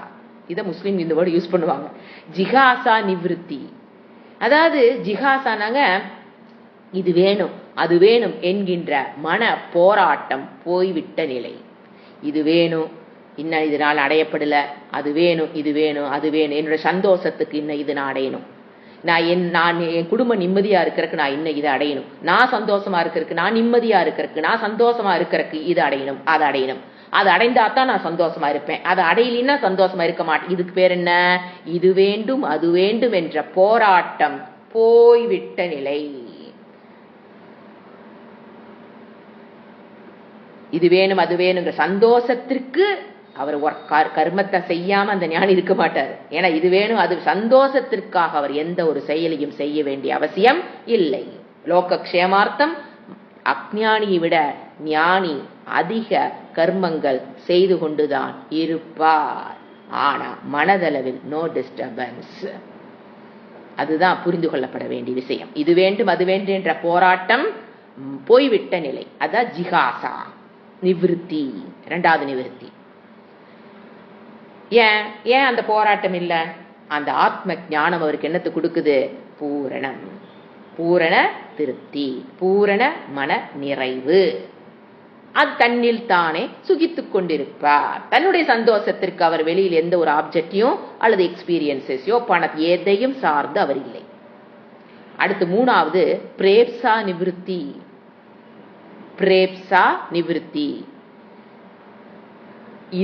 இத முஸ்லீம் இந்த வேர்டு யூஸ் பண்ணுவாங்க. ஜிகாசா நிவிருத்தி. அதாவது ஜிகாசானாங்க இது வேணும் அது வேணும் என்கின்ற மன போராட்டம் போய்விட்ட நிலை. இது வேணும், இன்னும் இது நான் அடையப்படல, அது வேணும், இது வேணும், அது வேணும், என்னோட சந்தோஷத்துக்கு இன்னும் இது நான் அடையணும், நான் என் குடும்பம் நிம்மதியா இருக்கிறதுக்கு நான் இன்னும் இதை அடையணும், நான் சந்தோஷமா இருக்கிறதுக்கு, நான் நிம்மதியா இருக்கிறதுக்கு, நான் சந்தோஷமா இருக்கிறதுக்கு இது அடையணும், அதை அடையணும், அது அடைந்தாதான் நான் சந்தோஷமா இருப்பேன், அது அடையலின்னா சந்தோஷமா இருக்க மாட்டேன். இதுக்கு பேர் என்ன? இது வேண்டும் அது வேண்டும் என்ற போராட்டம் போய்விட்ட நிலை. இது வேணும் அது வேணுங்கிற சந்தோஷத்திற்கு அவர் கர்மத்தை செய்யாம அந்த ஞானி இருக்க மாட்டார். ஏன்னா இது வேணும் அது சந்தோஷத்திற்காக அவர் எந்த ஒரு செயலையும் செய்ய வேண்டிய அவசியம் இல்லை. லோக க்ஷேமார்த்தம் அஞ்ஞானியை விட ஞானி அதிக கர்மங்கள் செய்து கொண்டுதான் இருப்பார். ஆனா மனதளவில் நோ டிஸ்டர்பன்ஸ். அதுதான் புரிந்து கொள்ளப்பட வேண்டிய விஷயம். இது வேண்டும் அது வேண்டும் என்ற போராட்டம் போய்விட்ட நிலை. அதான் ஜிகாசா நிவிருத்தி, இரண்டாவது நிவிருத்தி. ஏன் அந்த போராட்டம் இல்ல? அந்த ஆத்ம ஞானம் அவருக்கு என்னத்தை கொடுக்குது? பூரணம், பூரண திருப்தி, பூரண மன நிறைவு. அது தன்னில் தானே சுகித்துக் கொண்டிருப்பார். தன்னுடைய சந்தோஷத்திற்கு அவர் வெளியில் எந்த ஒரு ஆப்ஜெக்டையும் அல்லது எக்ஸ்பீரியன்ஸையோ பணத்தை எதையும் சார்ந்து அவர் இல்லை. அடுத்து மூணாவது பிரேப்சா நிவிருத்தி. பிரேப்சா நிவிருத்தி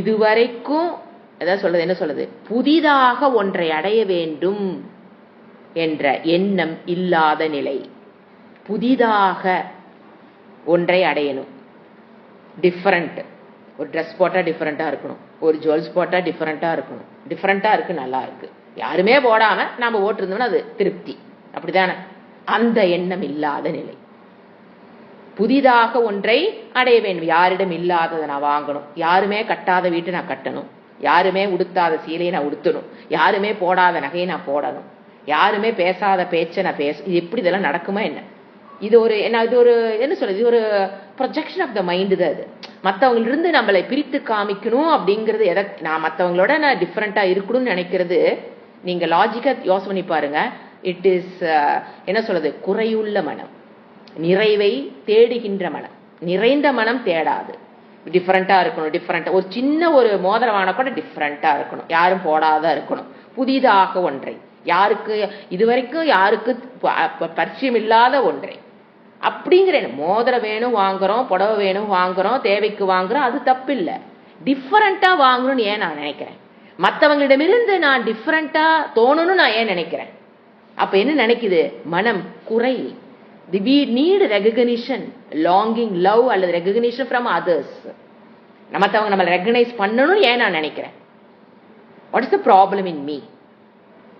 இதுவரைக்கும் என்ன சொல்றது? புதிதாக ஒன்றை அடைய வேண்டும் என்ற எண்ணம் இல்லாத நிலை. புதிதாக ஒன்றை அடையணும். டிஃபரண்ட், ஒரு ட்ரெஸ் போட்டா டிஃபரெண்டா இருக்கணும், ஒரு ஜுவல்ஸ் போட்டா டிஃபரெண்டா இருக்கணும். டிஃபரெண்டா இருக்கு, நல்லா இருக்கு, யாருமே போடாம நாம ஓட்டிருந்தோம்னா அது திருப்தி. அப்படிதானே? அந்த எண்ணம் இல்லாத நிலை. புதிதாக ஒன்றை அடைய வேண்டும். யாரிடம் இல்லாததை நான் வாங்கணும், யாருமே கட்டாத வீட்டை நான் கட்டணும், யாருமே உடுத்தாத சீலையை நான் உடுத்தணும், யாருமே போடாத நகையை நான் போடணும், யாருமே பேசாத பேச்சை நான் இது எப்படி இதெல்லாம் நடக்குமா என்ன? இது ஒரு என்ன சொல்றது? இது ஒரு ப்ரொஜெக்ஷன் ஆஃப் த மைண்ட் தான். அது மற்றவங்களிருந்து நம்மளை பிரித்து காமிக்கணும் அப்படிங்கிறது. நான் மற்றவங்களோட நான் டிஃப்ரெண்டா இருக்கணும்னு நினைக்கிறது. நீங்க லாஜிக்கா யோசனை பண்ணி பாருங்க. இட் இஸ் என்ன சொல்றது? குறையுள்ள மனம், நிறைவை தேடுகின்ற மனம். நிறைந்த மனம் தேடாது. டிஃபரெண்டா இருக்கணும், டிஃபரெண்டா ஒரு சின்ன ஒரு மோதிரமான கூட டிஃபரெண்டா இருக்கணும், யாரும் போடாத இருக்கணும், புதிதாக ஒன்றை, யாருக்கு இதுவரைக்கும் யாருக்கு பரிச்சயம் இல்லாத ஒன்றை. அப்படிங்கிற மோதிரம் வேணும் வாங்குறோம், புடவை வேணும் வாங்குறோம், தேவைக்கு வாங்குறோம், அது தப்பு இல்லை. டிஃபரெண்டா வாங்கணும்னு ஏன் நான் நினைக்கிறேன்? மற்றவங்களிடமிருந்து நான் டிஃபரெண்டா தோணணும்னு நான் ஏன் நினைக்கிறேன்? அப்ப என்ன நினைக்குது மனம்? குறை. We need recognition, longing, love அல்லது recognition from others. மற்றவங்க நம்மளை ரெகனைஸ் பண்ணணும்னு ஏன் நான் நினைக்கிறேன்? What is the problem in me?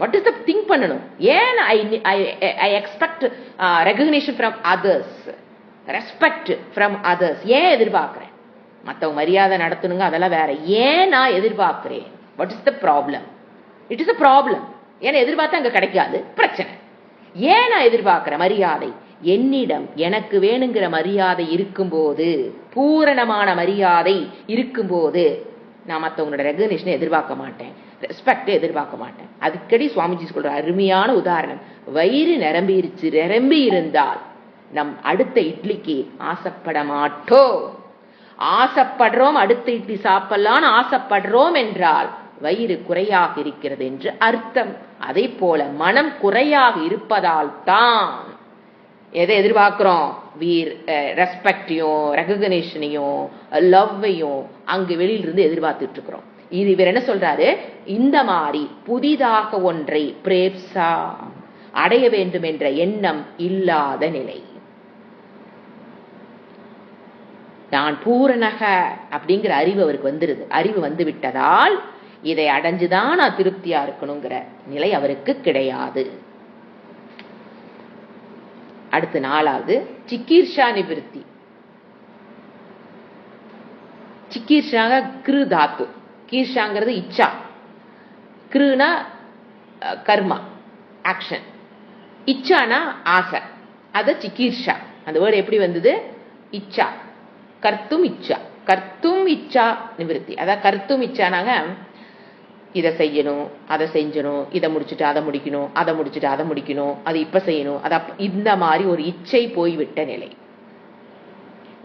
What is the thing பண்ணணும்? ஏன் I expect recognition from others, respect from others? ஏன் எதிர்பார்க்கிறேன்? மற்றவங்க மரியாதை நடத்தணுங்க, அதெல்லாம் வேற. ஏன் நான் எதிர்பார்க்கிறேன்? What is the problem? It is a problem. ஏன்னா எதிர்பார்த்தா அங்க கிடைக்காது, பிரச்சனை. ஏன் நான் எதிர்பார்க்கிறேன் மரியாதை? என்னிடம் எனக்கு வேணுங்கிற மரியாதை இருக்கும்போது, பூரணமான மரியாதை இருக்கும்போது நான் மற்றவங்களோட ரெகக்னிஷனை எதிர்பார்க்க மாட்டேன், ரெஸ்பெக்ட் எதிர்பார்க்க மாட்டேன். அதுக்கடி சுவாமிஜி சொல்ற அருமையான உதாரணம். வயிறு நிரம்பி இருந்தால் நம் அடுத்த இட்லிக்கு ஆசைப்பட மாட்டோம். ஆசைப்படுறோம், அடுத்த இட்லி சாப்பிடலான்னு ஆசைப்படுறோம் என்றால் வயிறு குறையாக இருக்கிறது என்று அர்த்தம். அதை போல மனம் குறையாக இருப்பதால் தான் எதை எதிர்பார்க்கிறோம்? ரெஸ்பெக்டையும் ரெகக்னிஷனையும் லவ்வையும் அங்கு வெளியிலிருந்து எதிர்பார்த்துட்டு இருக்கிறோம். இது இவர் என்ன சொல்றாரு? இந்த மாதிரி புதிதாக ஒன்றை பிரேப்சா அடைய வேண்டும் என்ற எண்ணம் இல்லாத நிலை. நான் பூரணக அப்படிங்கிற அறிவு அவருக்கு வந்துருது. அறிவு வந்து விட்டதால் இதை அடைஞ்சுதான் நான் திருப்தியா இருக்கணுங்கிற நிலை அவருக்கு கிடையாது. அடுத்து நாலாவது சிக்கீர்ஷா நிவிருத்தி. சிக்கீர்ஷாங்க கிரு தாத்து, கீர்ஷாங்கிறது இச்சா, கிருனா கர்மா ஆக்ஷன், இச்சானா ஆசை. அது சிக்கீர்ஷா. அந்த வேர்டு எப்படி வந்தது? இச்சா, கர்த்தும் இச்சா, கர்த்தும் இச்சா நிவிருத்தி. அதான் கர்த்தும் இச்சானாங்க இதை செய்யணும், அதை செஞ்சணும், இதை முடிச்சுட்டு அதை முடிக்கணும், அதை முடிச்சுட்டு அதை முடிக்கணும், அது இப்ப செய்யணும், அது இந்த மாதிரி ஒரு இச்சை போய்விட்ட நிலை.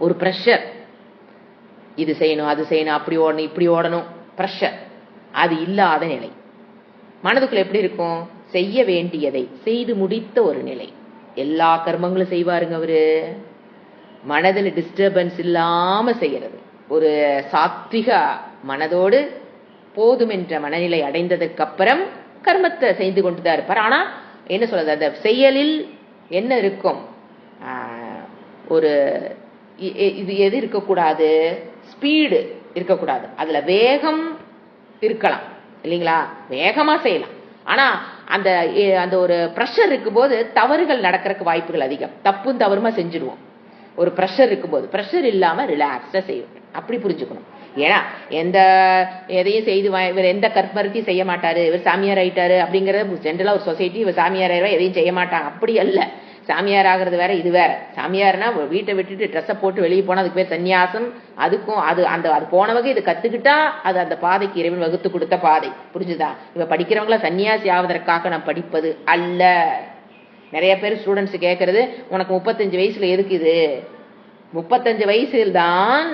ஒரு பிரஷர், இது செய்யணும் அது செய்யணும், அப்படி ஓடணும் இப்படி ஓடணும், பிரஷர், அது இல்லாத நிலை. மனதுக்குள்ள எப்படி இருக்கும்? செய்ய வேண்டியதை செய்து முடித்த ஒரு நிலை. எல்லா கர்மங்களும் செய்வாருங்க அவரு. மனதில் டிஸ்டர்பன்ஸ் இல்லாம செய்யறது. ஒரு சாத்விக மனதோடு போதும் என்ற மனநிலை அடைந்ததற்கு அப்புறம் கர்மத்தை செய்து கொண்டுதான் இருப்பார். ஆனா என்ன சொல்றது? அந்த செயலில் என்ன இருக்கும்? ஒரு இது எது இருக்கக்கூடாது? ஸ்பீடு இருக்கக்கூடாது. அதுல வேகம் இருக்கலாம் இல்லைங்களா, வேகமா செய்யலாம். ஆனா அந்த அந்த ஒரு ப்ரெஷர் இருக்கும்போது தவறுகள் நடக்கிறதுக்கு வாய்ப்புகள் அதிகம். தப்பும் தவறுமா செஞ்சிருவோம். ஒரு ப்ரெஷர் இருக்கும்போது, ப்ரெஷர் இல்லாம ரிலாக்ஸ்டா செய்வோம். அப்படி புரிஞ்சுக்கணும். ஏன்னா எதையும் செய்து இவர் எந்த கற்பருத்தையும் செய்ய மாட்டாரு, இவர் சாமியார் ஆயிட்டாரு அப்படிங்கறது ஜென்ரலா ஒரு சொசைட்டி. இவர் சாமியார் ஆயிரம் எதையும் செய்ய மாட்டாங்க, அப்படி அல்ல. சாமியார் ஆகிறது வேற, இது வேற. சாமியார்னா வீட்டை விட்டுட்டு ட்ரெஸ்ஸை போட்டு வெளியே போனா அதுக்கு பேர் சன்னியாசம். அதுக்கும் அது போனவங்க இது கத்துக்கிட்டா அது அந்த பாதைக்கு இறைவன் வகுத்து கொடுத்த பாதை. புரிஞ்சுதா? இவ படிக்கிறவங்கள சன்னியாசி ஆவதற்காக நான் படிப்பது அல்ல. நிறைய பேர் ஸ்டூடெண்ட்ஸ் கேட்கறது, உனக்கு 35 வயசுல எதுக்கு இது? 35 வயசில் தான்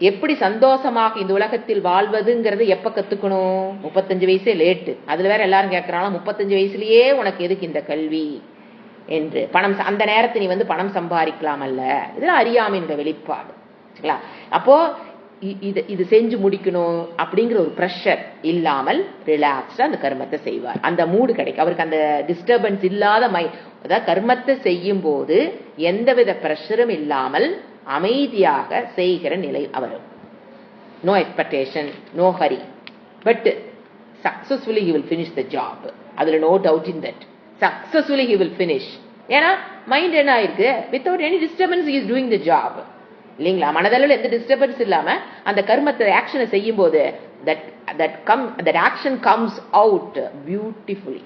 எப்படி சந்தோஷமாக இந்த உலகத்தில் வாழ்வதுங்கிறது எப்ப கத்துக்கணும்? 35 வயசே லேட்டு. அதுல வேற எல்லாரும் கேட்கறாங்க, 35 வயசுலயே உனக்கு எதுக்கு இந்த கல்வி என்று. பணம் அந்த நேரத்தை நீ பணம் சம்பாதிக்கலாம் அல்ல. இதுல அறியாமையோட வெளிப்பாடு. அப்போ இது செஞ்சு முடிக்கணும் அப்படிங்கிற ஒரு ப்ரெஷர் இல்லாமல் ரிலாக்ஸ்டா அந்த கர்மத்தை செய்வார். அந்த மூடு கிடைக்கும் அவருக்கு. அந்த டிஸ்டர்பன்ஸ் இல்லாத அதாவது கர்மத்தை செய்யும் போது எந்தவித ப்ரெஷரும் இல்லாமல் அமைதியாக செய்கிற நிலை அவரும். No expectation, no hurry, but successfully he will finish the job. அதுல no doubt in that. Successfully he will finish. ஏன்னா மைண்ட் என்ன ஆயிருக்கு, without any disturbance he is doing the job. இல்லைங்களா? மனதளவில் எந்த டிஸ்டர்பன்ஸ் இல்லாம அந்த கர்மத்தை ஆக்ஷனை செய்யும் போது that action comes out beautifully.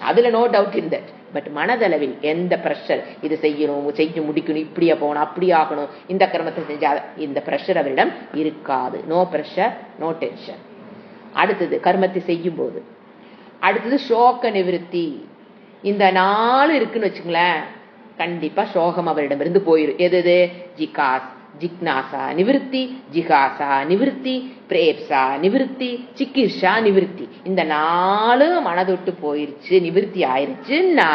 அதுல no doubt in that. But மனதளவில் எந்த பிரஷர், இது செய்யணும், செய்ய முடிக்கணும், இப்படியா போகணும், அப்படி ஆகணும், இந்த கர்மத்தை செஞ்சா, இந்த பிரஷர் அவரிடம் இருக்காது. No pressure, no tension. அடுத்தது கர்மத்தை செய்யும் போது அடுத்தது சோக நிவிருத்தி. இந்த 4 இருக்குன்னு வச்சுங்களேன், கண்டிப்பா சோகம் அவரிடமிருந்து போயிடும். எது? ஜிக்னாசா நிவிருத்தி, ஜிகாசா நிவிருத்தி, பிரேப்சா நிவிருத்தி, சிகிர்ஷா நிவிருத்தி. இந்த 4 மனதொட்டு போயிருச்சு, நிவிருத்தி ஆயிருச்சுன்னா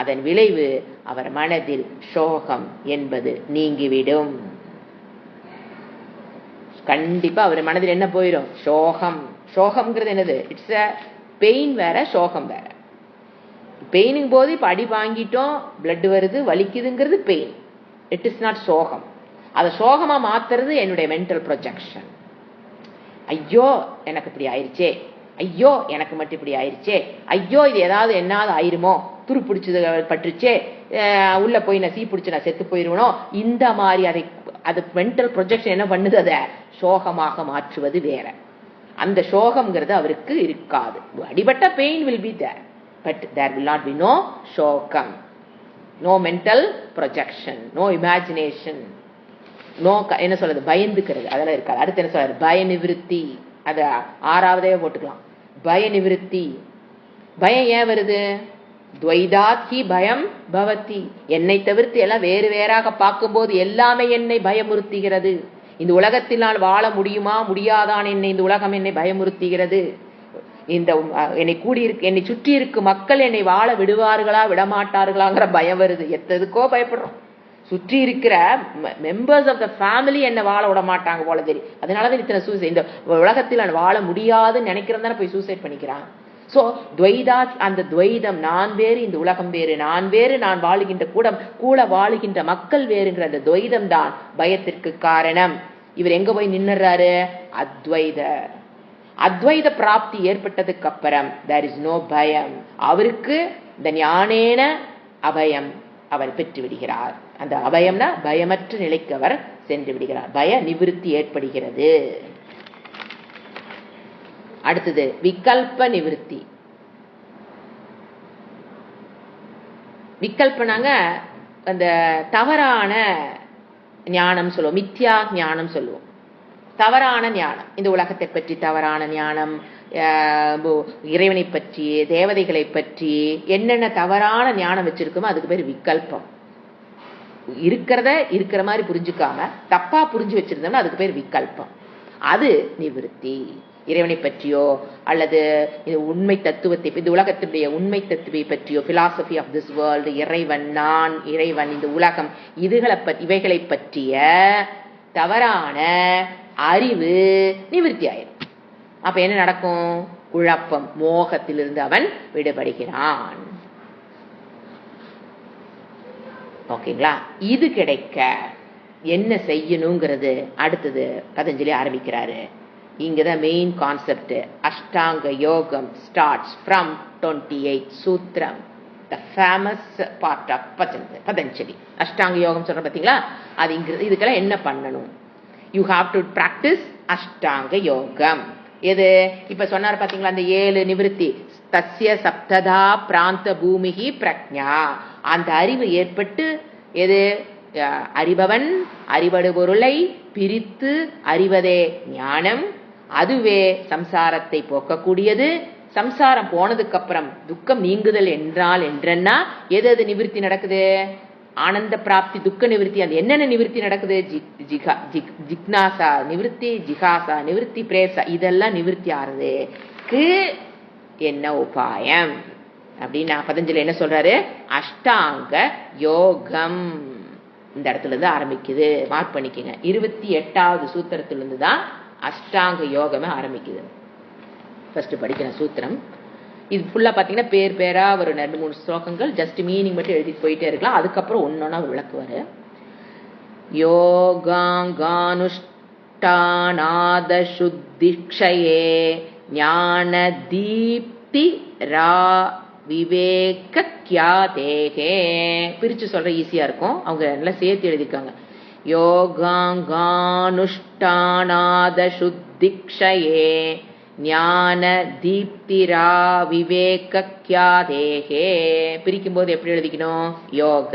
அதன் விளைவு அவர் மனதில் சோகம் என்பது நீங்கிவிடும். கண்டிப்பா அவர் மனதில் என்ன போயிடும்? சோகம். சோகம்ங்கிறது என்னது? இட்ஸ் அ பெயின் வேற, சோகம் வேற. பெயினும் போது இப்ப அடி வாங்கிட்டோம், பிளட் வருது, வலிக்குதுங்கிறது பெயின். இட் இஸ் நாட் சோகம். அதை சோகமா மாத்துறது என்னுடைய மென்டல் ப்ரொஜெக்ஷன். ஐயோ எனக்கு இப்படி ஆயிடுச்சே, ஐயோ எனக்கு மட்டும் இப்படி ஆயிடுச்சே, ஐயோ இது ஏதாவது என்னாவது ஆயிருமோ, துரு பிடிச்சது பட்டுருச்சே, உள்ள போய் நான் பிடிச்சு நான் செத்து போயிருவனோ, இந்த மாதிரி அது மென்டல் ப்ரொஜெக்ஷன் என்ன பண்ணுது? அதை சோகமாக மாற்றுவது வேற. அந்த சோகம்ங்கிறது அவருக்கு இருக்காது. அடிபட்ட pain will be there, but there will not be no சோகம், no mental projection, no imagination, no என்ன சொல்றது, பயந்துக்கிறது, அதெல்லாம் இருக்காது. அடுத்து என்ன சொல்றாரு? பய நிவிருத்தி. அத 6வதே போட்டுக்கலாம். பய நிவிருத்தி. பயம் ஏன் வருது? துவைதாத் பயம் பவதி. என்னை தவிர்த்து எல்லாம் வேறு வேறாக பார்க்கும்போது எல்லாமே என்னை பயமுறுத்துகிறது. இந்த உலகத்தில் நான் வாழ முடியுமா முடியாதான் என்னை இந்த உலகம் என்னை பயமுறுத்துகிறது. இந்த என்னை சுற்றி இருக்கும் மக்கள் என்னை வாழ விடுவார்களா விடமாட்டார்களாங்கிற பயம் வருது. எத்ததுக்கோ பயப்படுறோம். சுற்றி இருக்கிற மெம்பர்ஸ் ஆஃப் த ஃபேமிலி என்ன வாழ விட மாட்டாங்க போல தெரியும். அதனாலதான் இத்தனை சூசைட். இந்த உலகத்தில் நான் வாழ முடியாதுன்னு நினைக்கிறதானே போய் சூசைட் பண்ணிக்கிறான். சோ துவைதா, அந்த துவைதம், நான் வேறு இந்த உலகம் வேறு, நான் வேறு நான் வாழுகின்ற கூட வாழுகின்ற மக்கள் வேறுங்கிற அந்த துவைதம் தான் பயத்திற்கு காரணம். இவர் எங்க போய் நின்னுறாரு? அத்வைத பிராப்தி ஏற்பட்டதுக்கு அப்புறம் there is no பயம். அவருக்கு இந்த ஞானேன அபயம் அவர் பெற்று விடுகிறார். அந்த அபயம்னா பயமற்ற நிலைக்கு அவர் சென்று விடுகிறார். பய நிவிருத்தி ஏற்படுகிறது. அடுத்தது விகல்ப நிவிருத்தி. விகல்பனாங்க அந்த தவறான ஞானம் சொல்லுவோம், மித்யா ஞானம் சொல்லுவோம். தவறான ஞானம், இந்த உலகத்தை பற்றி தவறான ஞானம், இறைவனை பற்றி, தேவதைகளை பற்றி என்னென்ன தவறான ஞானம் வச்சிருக்கோமோ அதுக்கு பேர் விகல்பம். இருக்கிறத இருக்கிற மாதிரி புரிஞ்சுக்காம தப்பா புரிஞ்சு வச்சிருந்தோம்னா அதுக்கு பேர் விகல்பம். அது நிவிருத்தி. இறைவனை பற்றியோ அல்லது உண்மை தத்துவத்தை, இந்த உலகத்தினுடைய உண்மை தத்துவை பற்றியோ, பிலாசபி ஆஃப் திஸ் வேர்ல்டு, இறைவன், நான், இறைவன், இந்த உலகம், இவைகளை பற்றிய தவறான அறிவு நிவிருத்தி ஆயிடும். அப்ப என்ன நடக்கும்? குழப்பம், மோகத்திலிருந்து அவன் விடுபடுகிறான். ஓகேங்களா? இது கிடைக்க என்ன செய்யணுங்கிறது அடுத்தது பதஞ்சலி ஆரம்பிக்கிறாரு. இங்கதான் மெயின் கான்செப்ட். அஷ்டாங்க யோகம் ஸ்டார்ட்ஸ் ஃப்ரம் 28 சூத்திரம், the famous part of Patanjali. அஷ்டாங்க யோகம் சொல்ற பாத்தீங்களா, அது இதுக்கெல்லாம் என்ன பண்ணணும்? யூ ஹாவ் டு பிராக்டிஸ் அஷ்டாங்க யோகம். எது இப்ப சொன்னார் பாத்தீங்களா, அந்த 7 நிவிருத்தி. தஸ்ய சப்ததா பிராந்த பூமிகி பிரக்ஞா. அந்த அறிவு ஏற்பட்டு எது அறிபவன் அறிவடு பொருளை பிரித்து அறிவதே ஞானம். அதுவே சம்சாரத்தை போக்கக்கூடியது. சம்சாரம் போனதுக்கு அப்புறம் துக்கம் நீங்குதல் என்றால் என்றன்னா எது நிவிருத்தி நடக்குது? ஆனந்த பிராப்தி, துக்க நிவிருத்தி. அது என்னென்ன நிவிருத்தி நடக்குது? ஜிக்னாசா நிவிருத்தி, ஜிகாசா நிவிருத்தி, பிரேசா, இதெல்லாம் நிவிருத்தி ஆறதுக்கு என்ன உபாயம் அப்படின்னா பதஞ்சலி என்ன சொல்றாரு? அஷ்டாங்க யோகம். இந்த இடத்துல இருந்து ஆரம்பிக்குது. மார்க் பண்ணிக்கங்க. 28வது சூத்திரத்திலிருந்து தான் அஷ்டாங்க யோகமே ஆரம்பிக்குது. ஃபர்ஸ்ட் படிக்கிற சூத்திரம் இது ஃபுல்லா பாத்தீங்கன்னா பேரா ஒரு 2-3 ஸ்லோகங்கள், ஜஸ்ட் மீனிங் மட்டும் எழுதி போயிட்டே இருக்கலாம். அதுக்கப்புறம் ஒன்னொன்னா விளக்குவாரு. யோகாங்கானுஷ்டானாத சுத்திக்ஷயே ஞான தீப்தி ரா விவேக கியாதேகே. பிரிச்சு சொல்ற ஈஸியா இருக்கும், அவங்க நல்லா சேர்த்து எழுதிருக்காங்க. யோகாங்கானுஷ்டானாத சுத்திக்ஷயே ஞான தீப்திரா விவேக கியாதேகே. பிரிக்கும் போது எப்படி எழுதிக்கணும்? யோக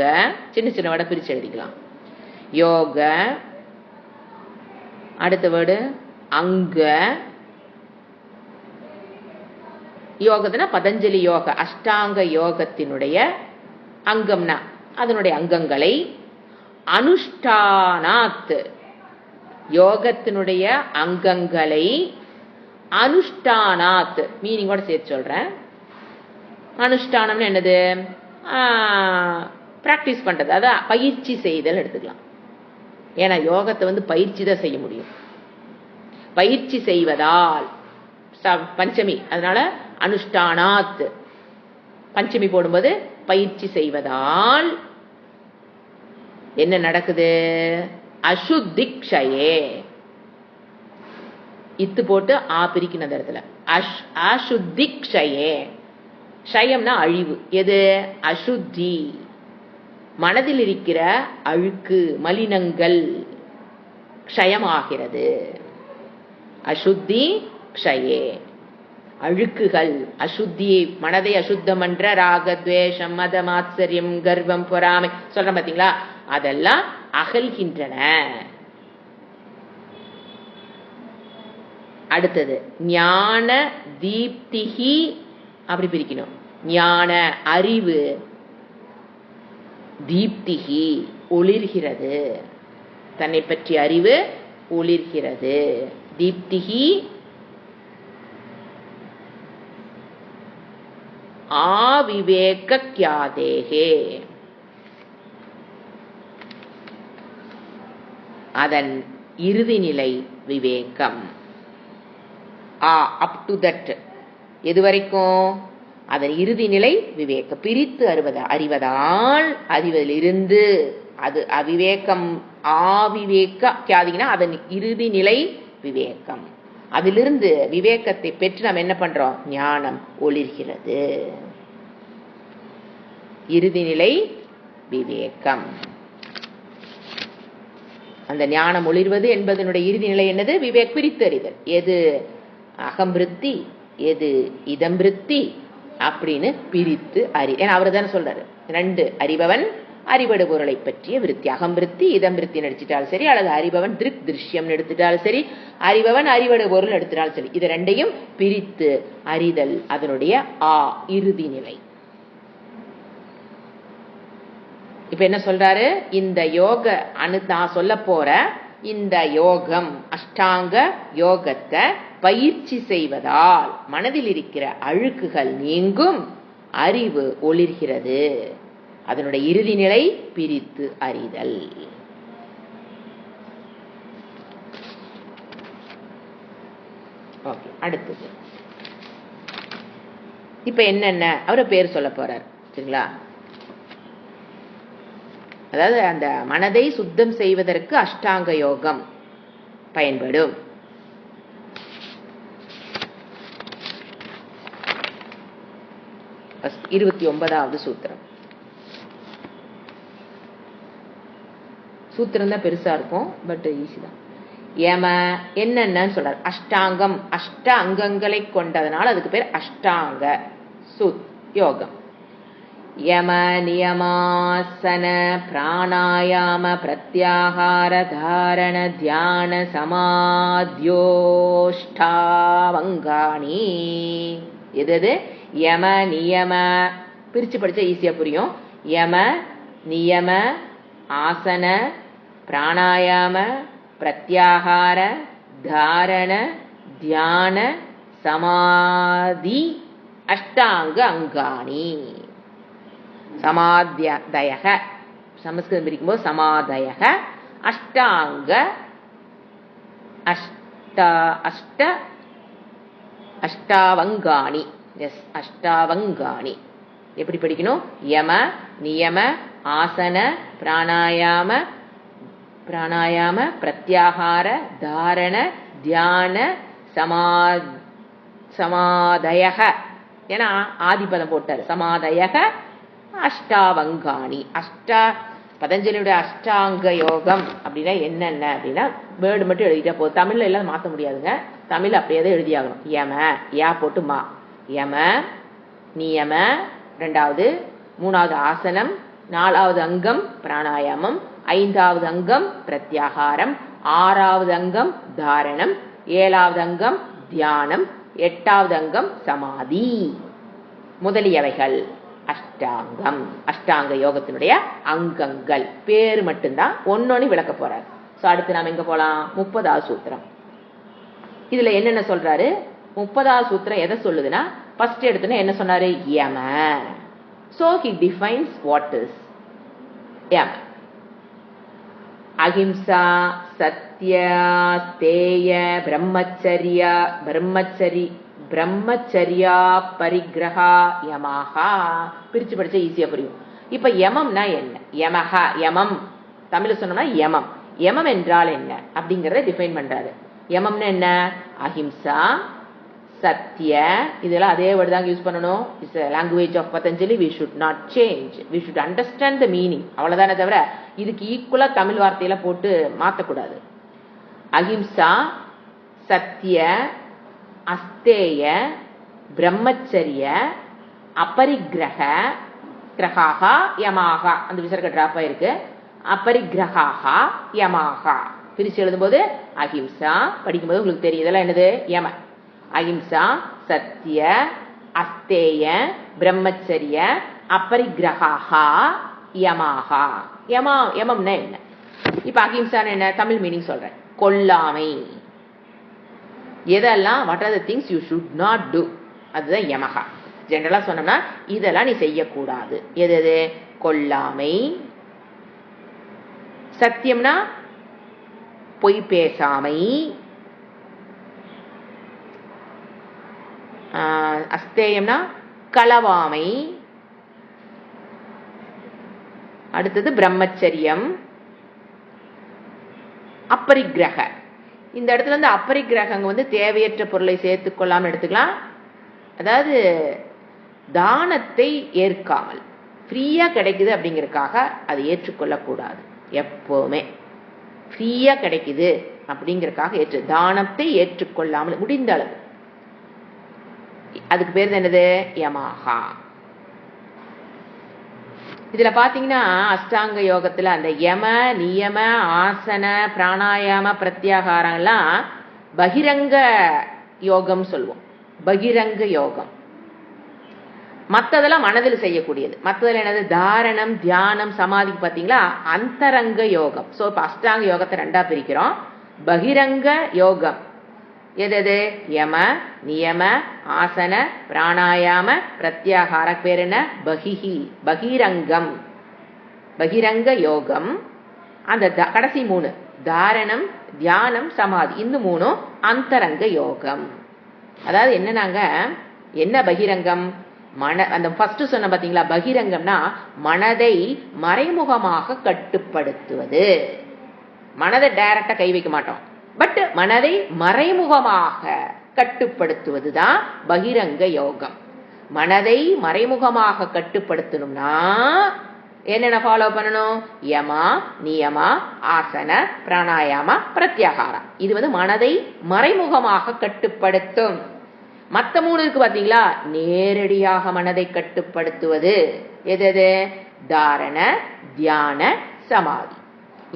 சின்ன சின்ன வேர்டை பிரிச்சு எழுதிக்கலாம். யோக, அடுத்த வேர்டு அங்க. யோகத்துனா பதஞ்சலி யோக, அஷ்டாங்க யோகத்தினுடைய அங்கம்னா அதனுடைய அங்கங்களை. அனுஷ்டானாத், யோகத்தினுடைய அங்கங்களை அனுஷ்டானாத் மீனிங்கோட சேர்த்து சொல்றேன். அனுஷ்டானம்னு என்னது? பிராக்டிஸ் பண்றது, அதான் பயிற்சி செய்தல் எடுத்துக்கலாம். ஏன்னா யோகத்தை பயிற்சி தான் செய்ய முடியும். பயிற்சி செய்வதால் பஞ்சமி, அதனால அனுஷ்டானாத் பஞ்சமி போடும்போது பயிற்சி செய்வதால் என்ன நடக்குது? அசுத்திக்ஷயே. இத்து போட்டு ஆ பிரிக்கணும் அந்த இடத்துல. அசுத்திக்ஷயே. ஷயம்னா அழிவு. எது? அசுத்தி, மனதில் இருக்கிற அழுக்கு மலினங்கள் க்ஷயமாகிறது. அசுத்தி க்ஷயே, அழுக்குகள், அசுத்தி, மனதை அசுத்தம் என்ற ராகத்வேஷம் மதம் ஆச்சரியம் கர்வம் பொறாமை சொல்ற பாத்தீங்களா, அதெல்லாம் அகல்கின்றன. அடுத்தது ஞான தீப்திஹி, அப்படி பிரிக்கணும். ஞான அறிவு, தீப்திஹி ஒளிர்கிறது, தன்னை பற்றிய அறிவு ஒளிர்கிறது. தீப்திஹி ஆவிவேக கியாதேகே, அதன் இறுதி நிலை விவேகம். அப் டு தட், எது வரைக்கும்? அதன் இறுதி நிலை விவேகம். பிரித்து அறிவதால் அறிவதிலிருந்து அது அவிவேகம். ஆவிவேக கியாதினா அதன் இறுதி நிலை விவேகம். அதிலிருந்து விவேகத்தை பெற்று நாம் என்ன பண்றோம்? ஞானம் ஒளிர்கிறது. இறுதி நிலை விவேகம். அந்த ஞானம் ஒளிர்வது என்பதனுடைய இறுதி நிலை என்னது? விவேக், பிரித்து அறிதல். எது அகம்பிருத்தி, எது இதம்பிருத்தி அப்படின்னு பிரித்து அறி. ஏன்னா அவர் தானே சொல்றாரு, 2 அறிபவன் அறிவடு பொருளை பற்றிய விருத்தி. அகம்பிருத்தி இதம்பிருத்தி நடிச்சிட்டாலும் சரி, அல்லது அறிபவன் திருக் திருஷ்யம் எடுத்துட்டாலும் சரி, அறிபவன் அறிவடு பொருள் எடுத்துட்டாலும் சரி, இது 2ஐயும் பிரித்து அறிதல் அதனுடைய இறுதி நிலை. இப்ப என்ன சொல்றாரு? இந்த யோக நான் சொல்ல போற இந்த யோகம், அஷ்டாங்க யோகத்தை பயிற்சி செய்வதால் மனதில் இருக்கிற அழுக்குகள் நீங்கும், அறிவு ஒளிர்கிறது. அதனுடைய இறுதி நிலை பிரித்து அறிதல். ஓகே, அடுத்தது இப்ப என்னென்ன அவரை பேர் சொல்ல போறார். சரிங்களா? அதாவது அந்த மனதை சுத்தம் செய்வதற்கு அஷ்டாங்க யோகம் பயன்படும். இருபத்தி 29வது சூத்திரம். சூத்திரம் தான் பெருசா இருக்கும், பட் ஈஸி தான். யம என்னன்னு சொல்றாரு, அஷ்டாங்கம், அஷ்ட அங்கங்களை கொண்டதனால அதுக்கு பேர் அஷ்டாங்க யோகம். யம நியமாசன பிராணாயாம பிரத்யாகார தாரண தியான சமாத்யோஷ்டாவங்காணி. எது யம நியம பிரிச்சு படிச்சா ஈஸியா புரியும். யம நியம ஆசன பிராணாயாம பிரத்யாகார தாரண தியான சமாதி அஷ்டாங்க அங்காணி. சமாதயக சமஸ்கிருதம் பிரிக்கும்போது சமாதயக அஷ்டாங்க அஷ்டாவங்காணி. எஸ், அஷ்டாவங்காணி. எப்படி படிக்கணும்? யம நியம ஆசன பிராணாயாம பிரத்யாகார தாரண தியான சமாதயக. ஏன்னா ஆதிபதம் போட்டார். சமாதயக அஷ்டாவங்காணி. பதஞ்சலியுடைய அஷ்டாங்க யோகம் அப்படின்னா என்னென்ன அப்படின்னா வேர்டு மட்டும் எழுதிட்டா போதும். தமிழ்ல எல்லாம் மாற்ற முடியாதுங்க. தமிழ் அப்படியே தான் எழுதியாகணும். யம யா போட்டு மா. யம நியம 2வது, 3வது ஆசனம், 4வது அங்கம் பிராணாயாமம், 5வது அங்கம் பிரத்யாகாரம், 6வது அங்கம் தாரணம், 7வது அங்கம் தியானம், 8வது அங்கம் சமாதி முதலியவைகள் அஷ்டாங்கம். அஷ்டாங்க யோகத்தினுடைய அங்கங்கள் பேரு மட்டும்தான், ஒன்னொன்னு விளக்க போறாரு. சோ அடுத்து நாம எங்க போலாம்? 30வது சூத்திரம். இதுல என்னென்ன சொல்றாரு? 30வது சூத்திரம் எதை சொல்லுதுன்னா, ஃபர்ஸ்ட் எடுத்தோன்னே என்ன சொன்னாரு? யம. So he defines what is yama. Ahimsa, Satya, Steya, Brahmacharya, Parigraha, Yamaha. பிரிச்சு படிச்சா ஈஸியா புரியும். இப்ப யமம்னா என்ன? யமஹா, யமம் தமிழ்ல சொன்னோம்னா யமம். யமம் என்றால் என்ன அப்படிங்கறத டிஃபைன் பண்றாரு. யமம்னா என்ன? அஹிம்சா, சத்ய, இதெல்லாம் அதே வேர்டு தான் யூஸ் பண்ணணும். It's a language of Patanjali. We should not change. We should understand the meaning. அவ்வளவுதானே தவிர இதுக்கு ஈக்குவலா தமிழ் வார்த்தையில போட்டு மாத்தக்கூடாது. அஹிம்சா, சத்ய, அஸ்தேய, பிரம்மச்சரிய, அபரிக்கிரக, கிரகாஹா யமாஹா. அந்த விசர்க்க டிராப் ஆயிருக்கு. அபரிக்கிரகாஹா யமாஹா பிரிச்சு எழுதும்போது அஹிம்சா படிக்கும்போது உங்களுக்கு தெரியும் இதெல்லாம் என்னது? யம. அஹிம்சா, சத்ய, அஸ்தேய, பிரம்மச்சரிய, அபரிக்கிரகாஹா யமாஹா. யமம்னா என்ன? இப்ப அஹிம்சான்னு என்ன? தமிழ் மீனிங் சொல்றேன். கொல்லாமை. எதெல்லாம் what are the things you should not to, அதுதான் யமஹா. ஜெனரலா சொன்னோம்னா இதெல்லாம் நீ செய்யக்கூடாது. எது? கொல்லாமை. சத்தியம்னா பொய் பேசாமை. அஸ்தேயம்னா களவாமை. அடுத்தது பிரம்மச்சரியம். அப்பரிக்கிரக. இந்த இடத்துல வந்து அப்பரிக்கிரகங்க வந்து தேவையற்ற பொருளை சேர்த்துக் கொள்ளாமல் எடுத்துக்கலாம். அதாவது தானத்தை ஏற்காமல், ஃப்ரீயா கிடைக்குது அப்படிங்கறதுக்காக அதை ஏற்றுக்கொள்ளக்கூடாது. எப்பவுமே ஃப்ரீயா கிடைக்குது அப்படிங்கறதுக்காக தானத்தை ஏற்றுக்கொள்ளாமல் முடிந்த அளவு. அதுக்கு பேர் என்னது? யமாஹா. இதுல பாத்தீங்கன்னா அஷ்டாங்க யோகத்துல அந்த யம நியம ஆசன பிராணாயாம பிரத்யாகாரம்லாம் பகிரங்க யோகம் சொல்லுவோம். பகிரங்க யோகம். மற்றதெல்லாம் மனதில் செய்யக்கூடியது. மற்றதில் என்னது? தாரணம், தியானம், சமாதி. பாத்தீங்களா? அந்தரங்க யோகம். சோ இப்ப அஷ்டாங்க யோகத்தை 2ஆ பிரிக்கிறோம். பகிரங்க யோகம் எது? யம நியம ஆசன பிராணாயாம பிரத்யாகார பேர் என்ன? பகிஹி, பகிரங்கம். பகிரங்க யோகம். அந்த கடைசி 3 தாரணம், தியானம், சமாதி, இந்த 3 அந்தரங்க யோகம். அதாவது என்னன்னாங்க, என்ன பகிரங்கம்? அந்த ஃபர்ஸ்ட் சொன்ன பாத்தீங்களா, பகிரங்கம்னா மனதை மறைமுகமாக கட்டுப்படுத்துவது. மனதை டைரக்டா கை வைக்க மாட்டோம், பட் மனதை மறைமுகமாக கட்டுப்படுத்துவதுதான் பகிரங்க யோகம். மனதை மறைமுகமாக கட்டுப்படுத்தணும்னா என்னென்ன ஃபாலோ பண்ணணும்? யமா, நியமா, ஆசன, பிராணாயாமா, பிரத்யாகாரா. இது மனதை மறைமுகமாக கட்டுப்படுத்தும். மற்ற 3 இருக்கு பாத்தீங்களா, நேரடியாக மனதை கட்டுப்படுத்துவது எது? தாரண, தியான, சமாதி.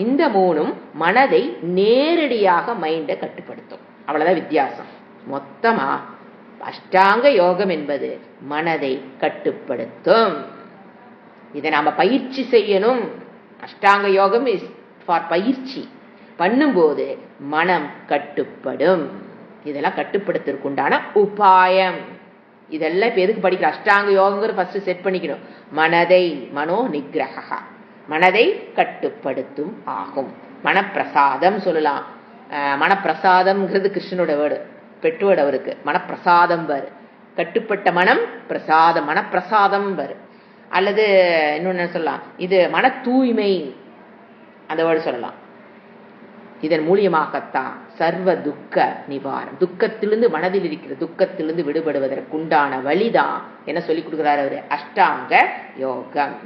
இந்த 3ம் மனதை நேரடியாக மைண்டை கட்டுப்படுத்தும். அவ்வளவுதான் வித்தியாசம். மொத்தமா அஷ்டாங்க யோகம் என்பது மனதை கட்டுப்படுத்தும். இதை நாம பயிற்சி செய்யணும். அஷ்டாங்க யோகம் இஸ் ஃபார் பயிற்சி. பண்ணும்போது மனம் கட்டுப்படும். இதெல்லாம் கட்டுப்படுத்துறதுக்கு உண்டான உபாயம். இதெல்லாம் இப்ப எதுக்கு படிக்கிற? அஷ்டாங்க யோகங்கிற ஃபர்ஸ்ட் செட் பண்ணிக்கணும். மனதை மனோ நிகிரகா, மனதை கட்டுப்படுத்தும் ஆகும். மனப்பிரசாதம் சொல்லலாம். மனப்பிரசாதம்ங்கிறது கிருஷ்ணனோட வேர்டு, பெற்றோட அவருக்கு மனப்பிரசாதம் பாரு. கட்டுப்பட்ட மனம் பிரசாதம், மனப்பிரசாதம் பாரு. அல்லது இன்னொன்னு சொல்லலாம், இது மன தூய்மை, அந்த வேர்டு சொல்லலாம். இதன் மூலியமாகத்தான் சர்வ துக்க நிவாரணம், துக்கத்திலிருந்து மனதில் இருக்கிற துக்கத்திலிருந்து விடுபடுவதற்கு உண்டான வழிதான் என்ன சொல்லி கொடுக்கிறார் அவரு? அஷ்டாங்க யோகம்.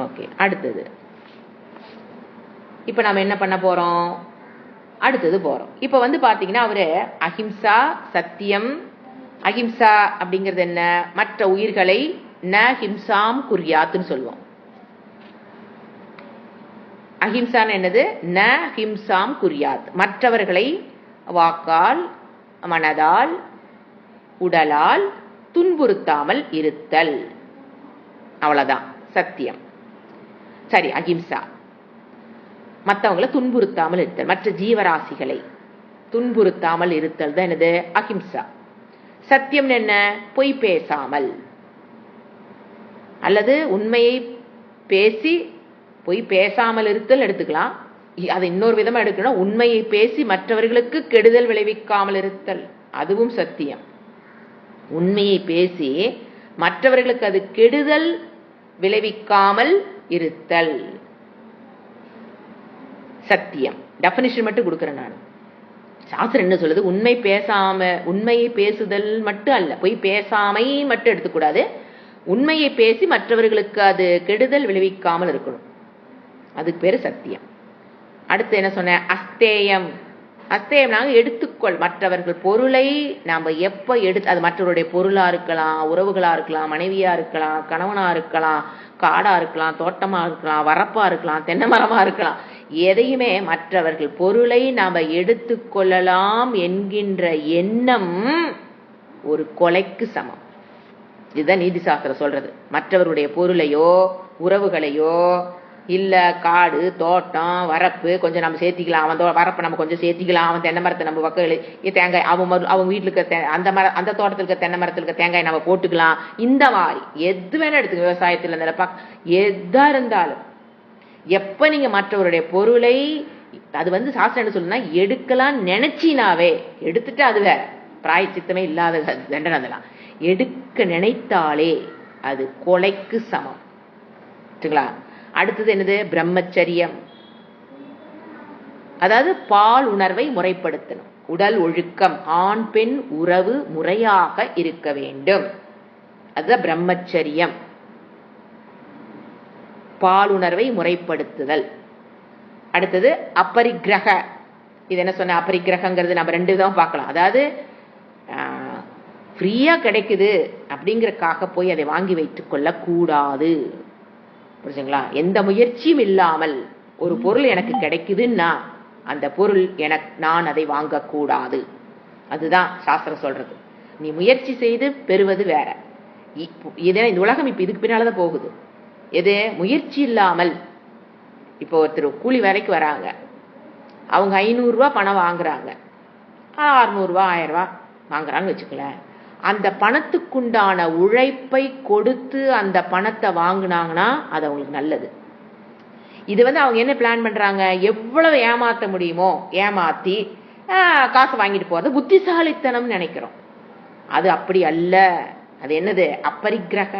ஓகே, அடுத்தது இப்ப நாம என்ன பண்ண போறோம்? அடுத்தது போறோம். இப்ப பாத்தீங்கன்னா அவரு அஹிம்சா, சத்தியம். அஹிம்சா அப்படிங்கிறது என்ன? மற்ற உயிர்களை ந ஹிம்சாம் குறியாத்துன்னு சொல்லுவோம். அஹிம்சான்னு என்னது? ந ஹிம்சாம் குறியாத், மற்றவர்களை வாக்கால், மனதால், உடலால் துன்புறுத்தாமல் இருத்தல். அவ்வளவுதான் சத்தியம். சரி, அஹிம்சா மற்றவங்களை துன்புறுத்தாமல் இருத்தல், மற்ற ஜீவராசிகளை துன்புறுத்தாமல் இருத்தல் தான் என்னது? அஹிம்சா. சத்தியம் என்ன? பொய் பேசாமல், அல்லது உண்மையை பேசி பொய் பேசாமல் இருத்தல் எடுத்துக்கலாம். அதை இன்னொரு விதமா எடுக்கணும், உண்மையை பேசி மற்றவர்களுக்கு கெடுதல் விளைவிக்காமல் இருத்தல், அதுவும் சத்தியம். உண்மையை பேசி மற்றவர்களுக்கு அது கெடுதல் விளைவிக்காமல் இருத்தல் சத்தியம். டெஃபினிஷன் மட்டும் கொடுக்கிறேன் நான். சாஸ்திரம் என்ன சொல்லுது? உண்மை பேசாம, உண்மையை பேசுதல் மட்டும் அல்ல, பொய் பேசாமை மட்டும் எடுத்துக்கூடாது. உண்மையை பேசி மற்றவர்களுக்கு அது கெடுதல் விளைவிக்காமல் இருக்கணும், அதுக்கு பேரு சத்தியம். அடுத்து என்ன சொன்ன? அஸ்தேயம். அஸ்தேயம்னாங்க எடுத்துக்கொள், மற்றவர்கள் பொருளை நாம எப்ப எடுத்து, அது மற்றவருடைய பொருளா இருக்கலாம், உறவுகளா இருக்கலாம், மனைவியா இருக்கலாம், கணவனா இருக்கலாம், காடா இருக்கலாம், தோட்டமா இருக்கலாம், வரப்பா இருக்கலாம், தென்னை மரமா இருக்கலாம், எதையுமே மற்றவர்கள் பொருளை நாம எடுத்துக்கொள்ளலாம் என்கின்ற எண்ணம் ஒரு கொலைக்கு சமம். இதுதான் நீதி சாஸ்திரம் சொல்றது. மற்றவருடைய பொருளையோ உறவுகளையோ, இல்ல காடு தோட்டம் வரப்பு கொஞ்சம் நம்ம சேர்த்திக்கலாம், அவன் வரப்பை நம்ம கொஞ்சம் சேர்த்திக்கலாம், அவன் தென்னை மரத்தை நம்ம பக்கம் தேங்காய், அவங்க வீட்டுல இருக்க அந்த தோட்டத்தில் இருக்க தென்னை மரத்தில் இருக்க தேங்காய் நம்ம போட்டுக்கலாம். இந்த மாதிரி எது வேணா எடுத்துக்க, விவசாயத்துல இந்த எதா இருந்தாலும் எப்ப நீங்க மற்றவருடைய பொருளை, அது சாஸ்திரம் என்ன சொல்லுன்னா, எடுக்கலாம் நினைச்சினாவே எடுத்துட்டு, அது வேற பிராயச்சித்தமே இல்லாத தண்டனை. அதெல்லாம் எடுக்க நினைத்தாலே அது கொலைக்கு சமம். சரிங்களா? அடுத்தது என்னது? பிரம்மச்சரியம். அதாவது பால் உணர்வை முறைப்படுத்தணும். உடல் ஒழுக்கம், ஆண் பெண் உறவு முறையாக இருக்க வேண்டும், அதுதான் பிரம்மச்சரியம். பாலுணர்வை முறைப்படுத்துதல். அடுத்தது அபரிக்கிரக. இது என்ன சொன்ன? அபரிக்கிரகங்கிறது நம்ம 2 விதமா பார்க்கலாம். அதாவது ஃப்ரீயா கிடைக்குது அப்படிங்கறக்காக போய் அதை வாங்கி வைத்துக் கொள்ள கூடாது. புரிஞ்சுங்களா? எந்த முயற்சியும் இல்லாமல் ஒரு பொருள் எனக்கு கிடைக்குதுன்னா அந்த பொருள் நான் அதை வாங்கக்கூடாது. அதுதான் சாஸ்திரம் சொல்றது. நீ முயற்சி செய்து பெறுவது வேற. இந்த உலகம் இப்ப இதுக்கு பின்னாலதான் போகுது. எது? முயற்சி இல்லாமல். இப்போ ஒருத்தர் கூலி வேலைக்கு வராங்க, அவங்க 500 ரூபாய் பணம் வாங்குறாங்க, 600 ரூபாய் 1000 ரூபாய் வாங்குறான்னு வச்சுக்கல. அந்த பணத்துக்குண்டான உழைப்பை கொடுத்து அந்த பணத்தை வாங்கினாங்கன்னா அது அவங்களுக்கு நல்லது. இது அவங்க என்ன பிளான் பண்றாங்க, எவ்வளவு ஏமாத்த முடியுமோ ஏமாத்தி காசு வாங்கிட்டு போறது புத்திசாலித்தனம் நினைக்கிறோம். அது அப்படி அல்ல. அது என்னது, அப்பரிக்கிரக.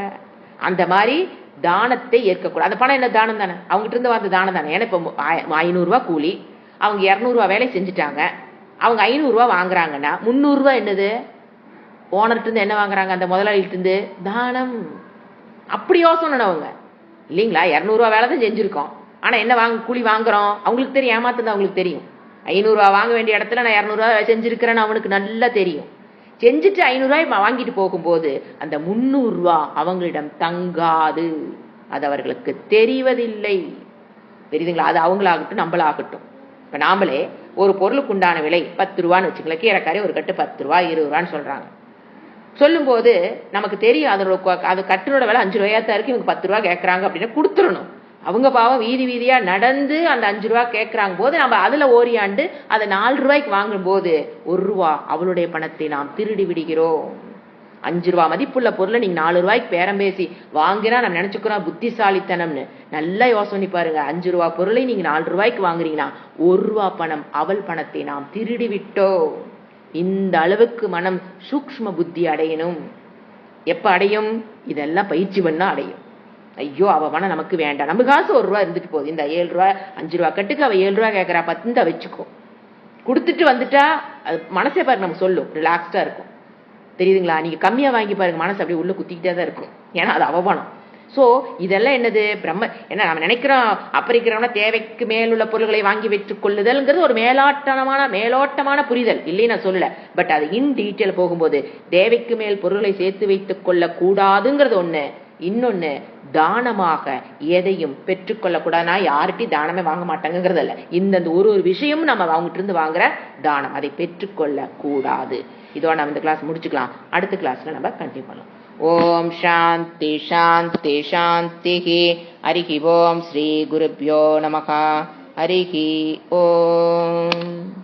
அந்த மாதிரி தானத்தை ஏற்கக்கூடாது. அந்த பணம் என்ன, தானம் தானே, அவங்ககிட்ட இருந்து வந்த தானம் தானே. ஏன்னா இப்போ 500 ரூபா கூலி, அவங்க 200 ரூபா வேலை செஞ்சுட்டாங்க, அவங்க 500 ரூபா வாங்குறாங்கன்னா 300 ரூபா என்னது, ஓனர்கிட்ட இருந்து என்ன வாங்குறாங்க, அந்த முதலாளிகிட்ட இருந்து தானம். அப்படி யோசனை அவங்க இல்லைங்களா. 200 ரூபா வேலை தான் செஞ்சிருக்கோம், ஆனா என்ன கூலி வாங்குறோம், அவங்களுக்கு தெரியும், ஏமாத்துறது அவங்களுக்கு தெரியும். 500 ரூபா வாங்க வேண்டிய இடத்துல நான் 200 ரூபா செஞ்சிருக்கிறேன்னு அவனுக்கு நல்லா தெரியும். செஞ்சுட்டு 500 ரூபாய் வாங்கிட்டு போகும்போது அந்த 300 ரூபா அவங்களிடம் தங்காது. அது அவர்களுக்கு தெரிவதில்லை. தெரியுதுங்களா. அது அவங்களாகட்டும் நம்மளாகட்டும். இப்ப நாமளே ஒரு பொருளுக்கு உண்டான விலை 10 ரூபான்னு வச்சுக்கலாம். கீரைக்காரி ஒரு கட்டு 10 ரூபா 20 ரூபான்னு சொல்றாங்க. சொல்லும் போது நமக்கு தெரியும் அது கட்டினோட விலை 5 ரூபாயா தான் இருக்கு, இவங்க 10 ரூபா கேட்கறாங்க அப்படின்னு கொடுத்துடணும். அவங்க பாவம் வீதி வீதியா நடந்து அந்த 5 ரூபா கேட்கறாங்க போது நம்ம அதுல ஓரியாண்டு அதை 4 ரூபாய்க்கு வாங்கும் போது 1 ரூபா அவளுடைய பணத்தை நாம் திருடி விடுகிறோம். 5 ரூபா மதிப்புள்ள பொருளை நீங்க 4 ரூபாய்க்கு பேரம் பேசி வாங்கினா நம்ம நினைச்சுக்கிறோம் புத்திசாலித்தனம்னு. நல்லா யோசனை பாருங்க. 5 ரூபா பொருளை நீங்க 4 ரூபாய்க்கு வாங்குறீங்கன்னா 1 ரூபா பணம் அவள் பணத்தை நாம் திருடி விட்டோம். இந்த அளவுக்கு மனம் சூக்ஷ்ம புத்தி அடையணும். எப்ப அடையும், இதெல்லாம் பயிற்சி பண்ணா அடையும். ஐயோ அவ பணம் நமக்கு வேண்டாம், நம்ம காசு 1 ரூபா இருந்துட்டு போகுது, இந்த 7 ரூபா 5 ரூபா கட்டுக்கு அவ 7 ரூபா கேட்கறா, 10 வச்சுக்கோ, கொடுத்துட்டு வந்துட்டா அது மனசே பாருங்க நமக்கு சொல்லும், ரிலாக்ஸ்டா இருக்கும். தெரியுதுங்களா. நீங்க கம்மியா வாங்கி பாருங்க, மனசு அப்படியே உள்ள குத்திக்கிட்டே தான் இருக்கும். ஏன்னா அது அவமானம். சோ இதெல்லாம் என்னது, பிரம்ம. என்ன நம்ம நினைக்கிறோம் அப்பரிக்கிறோம்னா தேவைக்கு மேல் உள்ள பொருள்களை வாங்கி வைத்துக் கொள்ளுதல்ங்கிறது ஒரு மேலோட்டமான புரிதல் இல்லை, நான் சொல்லல. பட் அது இன் டீட்டெயில் போகும்போது தேவைக்கு மேல் பொருளை சேர்த்து வைத்துக் கொள்ள கூடாதுங்கிறது ஒண்ணு. இன்னொன்னு, தானமாக எதையும் பெற்றுக்கொள்ளக்கூடாது. நான் யார்கிட்டையும் தானமே வாங்க மாட்டாங்கிறது அல்ல. இந்த ஒரு விஷயமும் நம்ம அவங்ககிட்ட இருந்து வாங்குற தானம், அதை பெற்றுக்கொள்ள கூடாது. இதோட நம்ம இந்த கிளாஸ் முடிச்சுக்கலாம். அடுத்த கிளாஸ்ல நம்ம கண்டினியூ பண்ணலாம். ஓம் சாந்தி சாந்தி சாந்தி. ஹரிஹி ஓம். ஸ்ரீ குருப்யோ நமஹ. ஹரிஹி ஓம்.